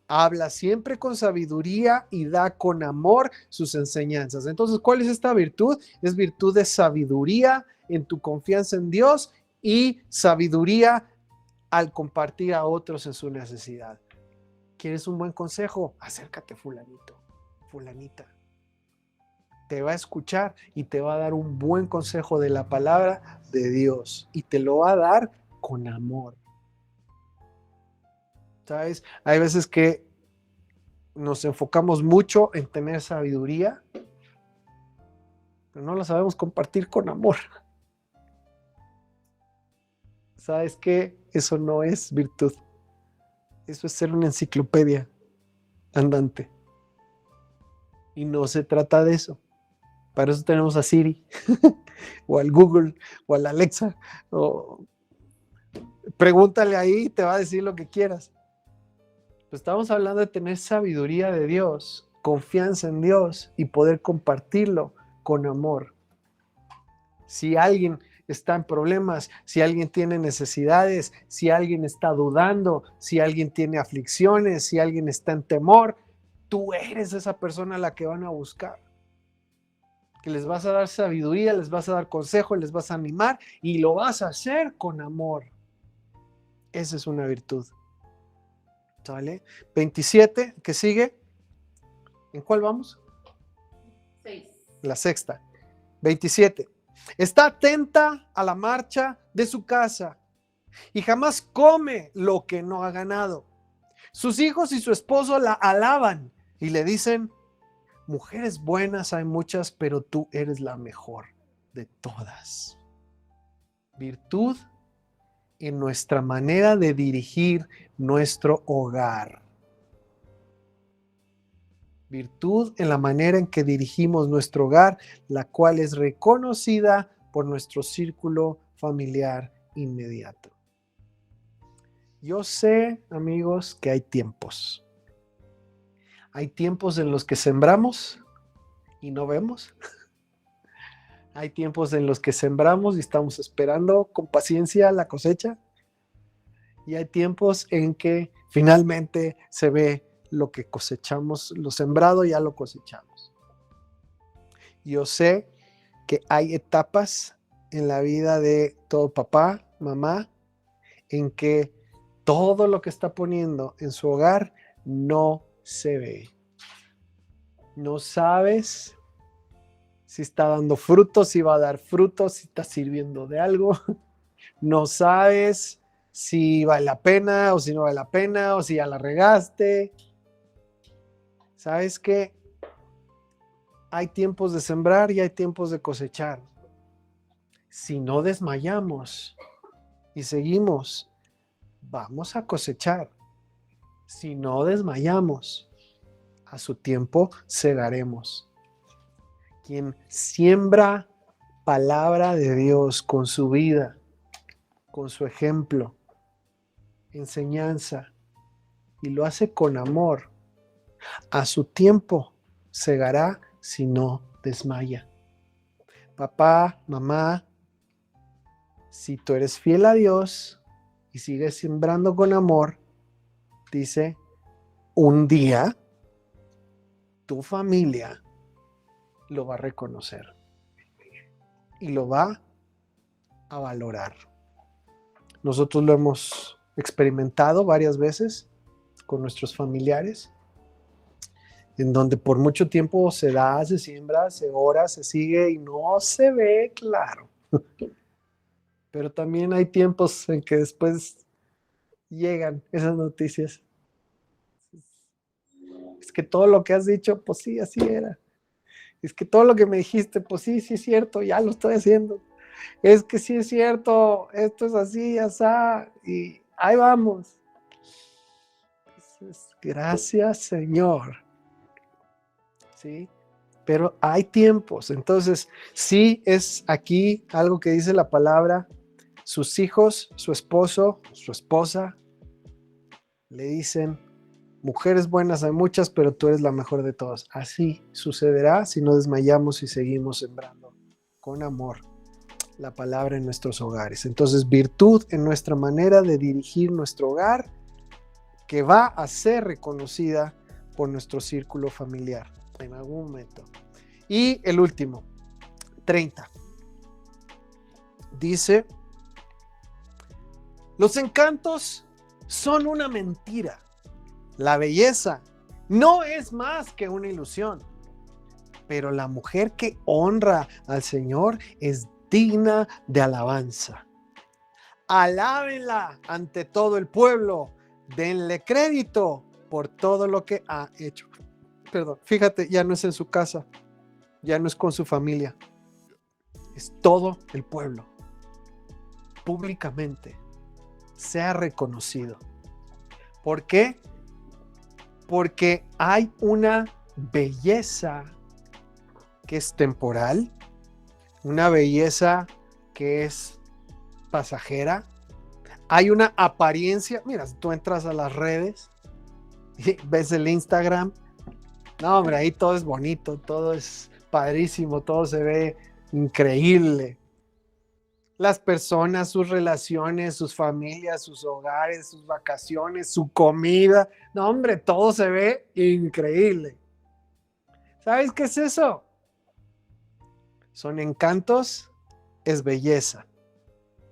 Habla siempre con sabiduría y da con amor sus enseñanzas. Entonces, ¿cuál es esta virtud? Es virtud de sabiduría en tu confianza en Dios y sabiduría al compartir a otros en su necesidad. ¿Quieres un buen consejo? Acércate, fulanito, fulanita. Te va a escuchar y te va a dar un buen consejo de la palabra de Dios y te lo va a dar con amor. ¿Sabes? Hay veces que nos enfocamos mucho en tener sabiduría, pero no la sabemos compartir con amor. ¿Sabes qué? Eso no es virtud. Eso es ser una enciclopedia andante. Y no se trata de eso. Para eso tenemos a Siri, o al Google, o al Alexa. Pregúntale ahí y te va a decir lo que quieras. Pues estamos hablando de tener sabiduría de Dios confianza en Dios y poder compartirlo con amor. Si alguien está en problemas, si alguien tiene necesidades, si alguien está dudando, si alguien tiene aflicciones, si alguien está en temor, tú eres esa persona a la que van a buscar. Que les vas a dar sabiduría, les vas a dar consejo, les vas a animar y lo vas a hacer con amor. Esa es una virtud. ¿Sale? 27, ¿qué sigue? ¿En cuál vamos? 6. La sexta. 27. Está atenta a la marcha de su casa y jamás come lo que no ha ganado. Sus hijos y su esposo la alaban y le dicen: mujeres buenas hay muchas, pero tú eres la mejor de todas. Virtud en nuestra manera de dirigir nuestro hogar. Virtud en la manera en que dirigimos nuestro hogar, la cual es reconocida por nuestro círculo familiar inmediato. Yo sé, amigos, que hay tiempos. Hay tiempos en los que sembramos y no vemos. Hay tiempos en los que sembramos y estamos esperando con paciencia la cosecha. Y hay tiempos en que finalmente se ve lo que cosechamos, lo sembrado ya lo cosechamos. Yo sé que hay etapas en la vida de todo papá, mamá, en que todo lo que está poniendo en su hogar no se ve. No sabes si está dando frutos, si va a dar frutos, si está sirviendo de algo. No sabes si vale la pena o si no vale la pena o si ya la regaste. ¿Sabes qué? Hay tiempos de sembrar y hay tiempos de cosechar. Si no desmayamos y seguimos, vamos a cosechar. Si no desmayamos, a su tiempo segaremos. Quien siembra palabra de Dios con su vida, con su ejemplo, enseñanza, y lo hace con amor, a su tiempo segará si no desmaya. Papá, mamá, si tú eres fiel a Dios y sigues sembrando con amor, dice, un día tu familia lo va a reconocer y lo va a valorar. Nosotros lo hemos experimentado varias veces con nuestros familiares, en donde por mucho tiempo se da, se siembra, se ora, se sigue y no se ve claro. Pero también hay tiempos en que después llegan esas noticias. Es que todo lo que has dicho, pues sí, así era. Es que todo lo que me dijiste, pues sí, sí es cierto, ya lo estoy haciendo. Es que sí es cierto, esto es así, asá, y ahí vamos. Gracias, Señor. ¿Sí? Pero hay tiempos. Entonces, sí es aquí algo que dice la palabra. Sus hijos, su esposo, su esposa, le dicen: mujeres buenas hay muchas, pero tú eres la mejor de todas. Así sucederá si no desmayamos y seguimos sembrando con amor la palabra en nuestros hogares. Entonces, virtud en nuestra manera de dirigir nuestro hogar, que va a ser reconocida por nuestro círculo familiar en algún momento. Y el último, 30. Dice: los encantos son una mentira. La belleza no es más que una ilusión. Pero la mujer que honra al Señor es digna de alabanza. Alábenla ante todo el pueblo. Denle crédito por todo lo que ha hecho. Perdón, fíjate, ya no es en su casa, ya no es con su familia, es todo el pueblo. Públicamente sea reconocido. ¿Por qué? Porque hay una belleza que es temporal, una belleza que es pasajera. Hay una apariencia. Mira, si tú entras a las redes y ves el Instagram, No, hombre, ahí todo es bonito, todo es padrísimo, todo se ve increíble. Las personas, sus relaciones, sus familias, sus hogares, sus vacaciones, su comida. No, hombre, todo se ve increíble. ¿Sabes qué es eso? Son encantos, es belleza,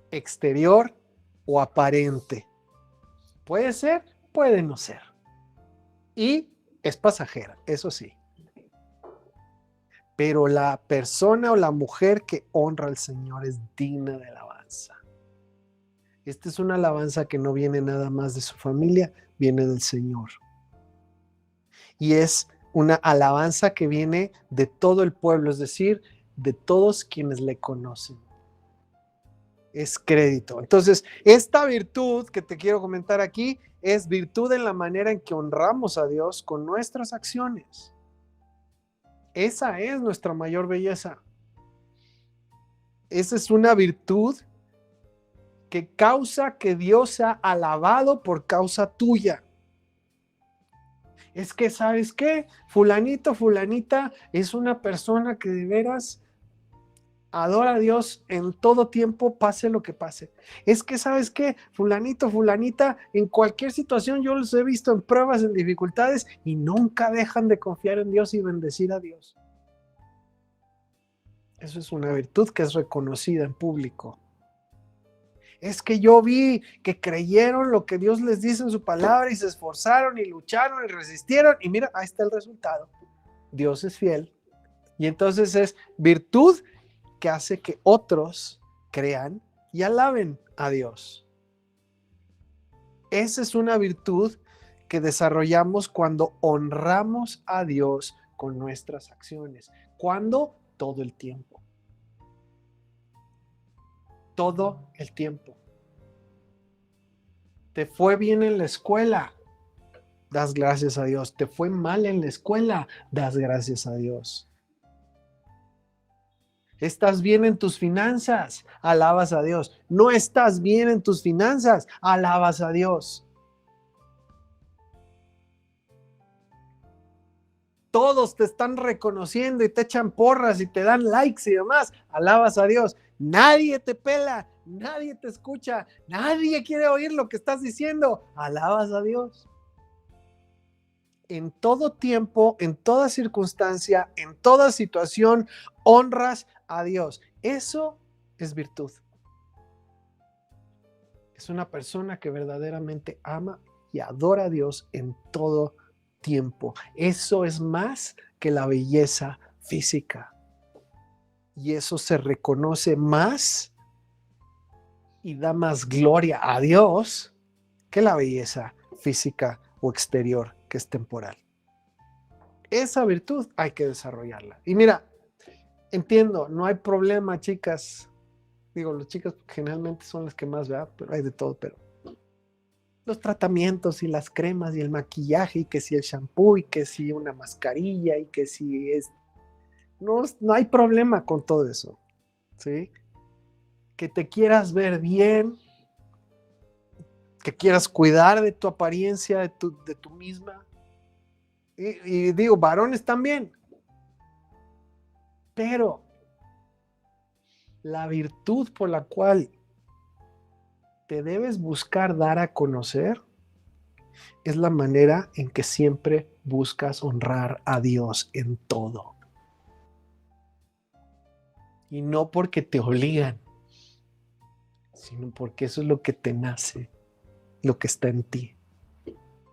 exterior o aparente. Puede ser, puede no ser. Y es pasajera, eso sí. Pero la persona o la mujer que honra al Señor es digna de alabanza. Esta es una alabanza que no viene nada más de su familia, viene del Señor. Y es una alabanza que viene de todo el pueblo, es decir, de todos quienes le conocen. Es crédito. Entonces, esta virtud que te quiero comentar aquí es virtud en la manera en que honramos a Dios con nuestras acciones. Esa es nuestra mayor belleza. Esa es una virtud que causa que Dios sea alabado por causa tuya. Es que, ¿sabes qué? Fulanito, fulanita es una persona que de veras adora a Dios en todo tiempo, pase lo que pase. Es que, ¿sabes qué? Fulanito, fulanita, en cualquier situación yo los he visto en pruebas, en dificultades y nunca dejan de confiar en Dios y bendecir a Dios. Eso es una virtud que es reconocida en público. Es que yo vi que creyeron lo que Dios les dice en su palabra y se esforzaron y lucharon y resistieron y mira, ahí está el resultado. Dios es fiel. Y entonces es virtud que hace que otros crean y alaben a Dios. Esa es una virtud que desarrollamos cuando honramos a Dios con nuestras acciones. ¿Cuándo? Todo el tiempo. Todo el tiempo. ¿Te fue bien en la escuela? Das gracias a Dios. ¿Te fue mal en la escuela? Das gracias a Dios. ¿Estás bien en tus finanzas? Alabas a Dios. ¿No estás bien en tus finanzas? Alabas a Dios. Todos te están reconociendo y te echan porras y te dan likes y demás. Alabas a Dios. Nadie te pela, nadie te escucha, nadie quiere oír lo que estás diciendo. Alabas a Dios. En todo tiempo, en toda circunstancia, en toda situación, honras a Dios. Eso es virtud. Es una persona que verdaderamente ama y adora a Dios en todo tiempo. Eso es más que la belleza física. Y eso se reconoce más y da más gloria a Dios que la belleza física o exterior que es temporal. Esa virtud hay que desarrollarla. Y mira, entiendo, no hay problema, chicas. Digo, las chicas generalmente son las que más, ¿verdad? Pero hay de todo, pero los tratamientos y las cremas y el maquillaje y que si el shampoo y que si una mascarilla y que si es... No hay problema con todo eso, ¿sí? Que te quieras ver bien, que quieras cuidar de tu apariencia, de tu misma. Y digo, varones también. Pero la virtud por la cual te debes buscar dar a conocer es la manera en que siempre buscas honrar a Dios en todo. Y no porque te obligan, sino porque eso es lo que te nace, lo que está en ti.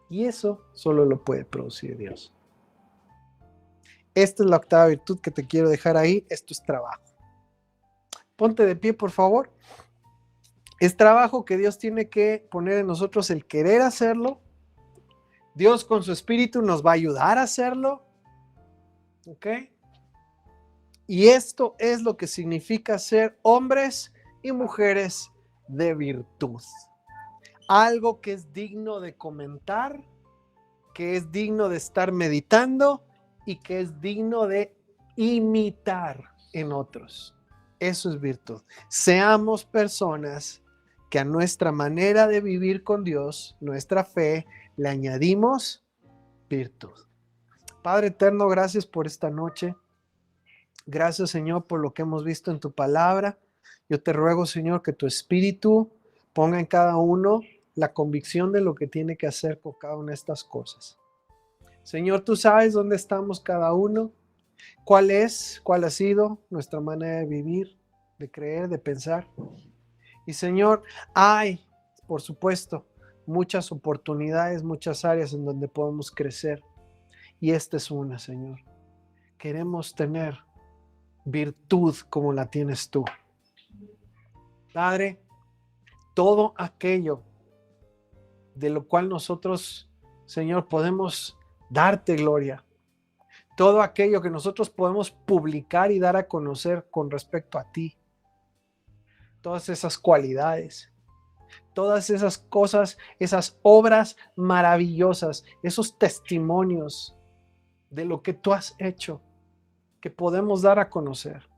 Y eso solo lo puede producir Dios. Esta es la octava virtud que te quiero dejar ahí. Esto es trabajo. Ponte de pie, por favor. Es trabajo que Dios tiene que poner en nosotros el querer hacerlo. Dios con su espíritu nos va a ayudar a hacerlo. ¿Ok? Y esto es lo que significa ser hombres y mujeres de virtud. Algo que es digno de comentar, que es digno de estar meditando y que es digno de imitar en otros. Eso es virtud. Seamos personas que a nuestra manera de vivir con Dios, nuestra fe, le añadimos virtud. Padre eterno, gracias por esta noche. Gracias, Señor, por lo que hemos visto en tu palabra. Yo te ruego, Señor, que tu Espíritu ponga en cada uno la convicción de lo que tiene que hacer con cada una de estas cosas. Señor, tú sabes dónde estamos cada uno, cuál ha sido nuestra manera de vivir, de creer, de pensar. Y Señor, hay, por supuesto, muchas oportunidades, muchas áreas en donde podemos crecer. Y esta es una, Señor. Queremos tener virtud como la tienes tú. Padre, todo aquello de lo cual nosotros, Señor, podemos darte gloria, todo aquello que nosotros podemos publicar y dar a conocer con respecto a ti, todas esas cualidades, todas esas cosas, esas obras maravillosas, esos testimonios de lo que tú has hecho, que podemos dar a conocer.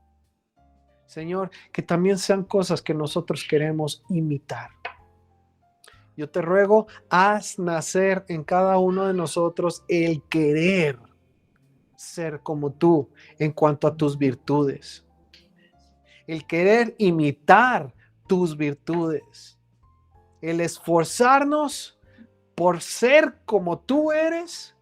Señor, que también sean cosas que nosotros queremos imitar. Yo te ruego, haz nacer en cada uno de nosotros el querer ser como tú en cuanto a tus virtudes. El querer imitar tus virtudes. El esforzarnos por ser como tú eres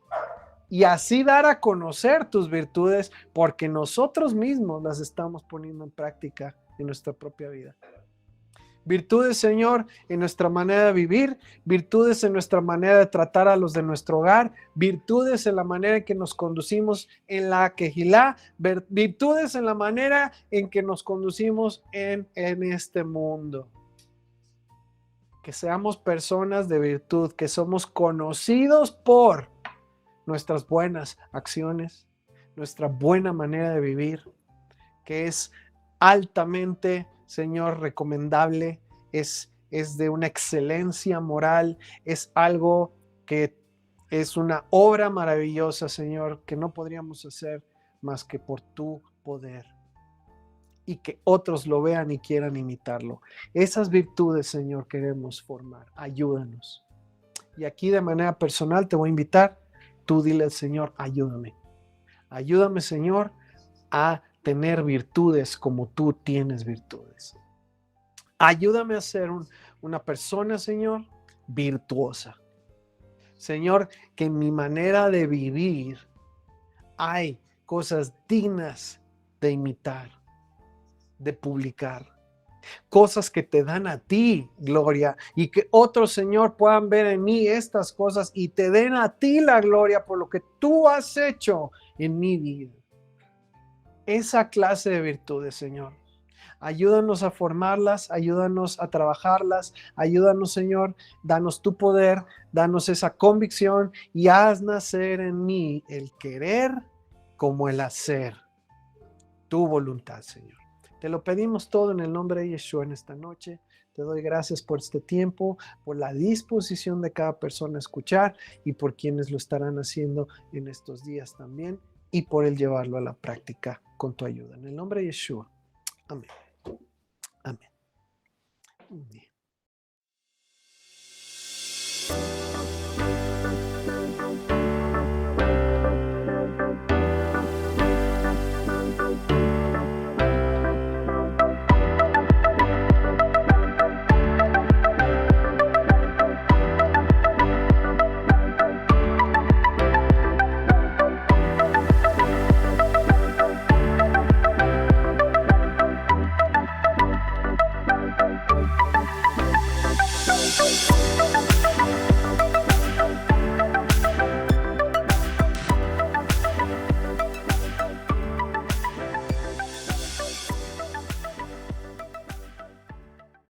y así dar a conocer tus virtudes porque nosotros mismos las estamos poniendo en práctica en nuestra propia vida. Virtudes, Señor, en nuestra manera de vivir, virtudes en nuestra manera de tratar a los de nuestro hogar, virtudes en la manera en que nos conducimos en la quejilá, virtudes en la manera en que nos conducimos en este mundo. Que seamos personas de virtud, que somos conocidos por nuestras buenas acciones, nuestra buena manera de vivir, que es altamente, Señor, recomendable, es de una excelencia moral, es algo que es una obra maravillosa, Señor, que no podríamos hacer más que por tu poder y que otros lo vean y quieran imitarlo. Esas virtudes, Señor, queremos formar. Ayúdanos. Y aquí de manera personal te voy a invitar, tú dile al Señor, ayúdame. Ayúdame, Señor, a tener virtudes como tú tienes virtudes. Ayúdame a ser una persona, Señor, virtuosa. Señor, que en mi manera de vivir hay cosas dignas de imitar, de publicar. Cosas que te dan a ti gloria y que otros, Señor, puedan ver en mí estas cosas y te den a ti la gloria por lo que tú has hecho en mi vida. Esa clase de virtudes, Señor. Ayúdanos a formarlas, ayúdanos a trabajarlas, ayúdanos, Señor, danos tu poder, danos esa convicción y haz nacer en mí el querer como el hacer. Tu voluntad, Señor. Te lo pedimos todo en el nombre de Yeshua en esta noche. Te doy gracias por este tiempo, por la disposición de cada persona a escuchar y por quienes lo estarán haciendo en estos días también y por el llevarlo a la práctica con tu ayuda. En el nombre de Yeshua. Amén. Amén. Amén.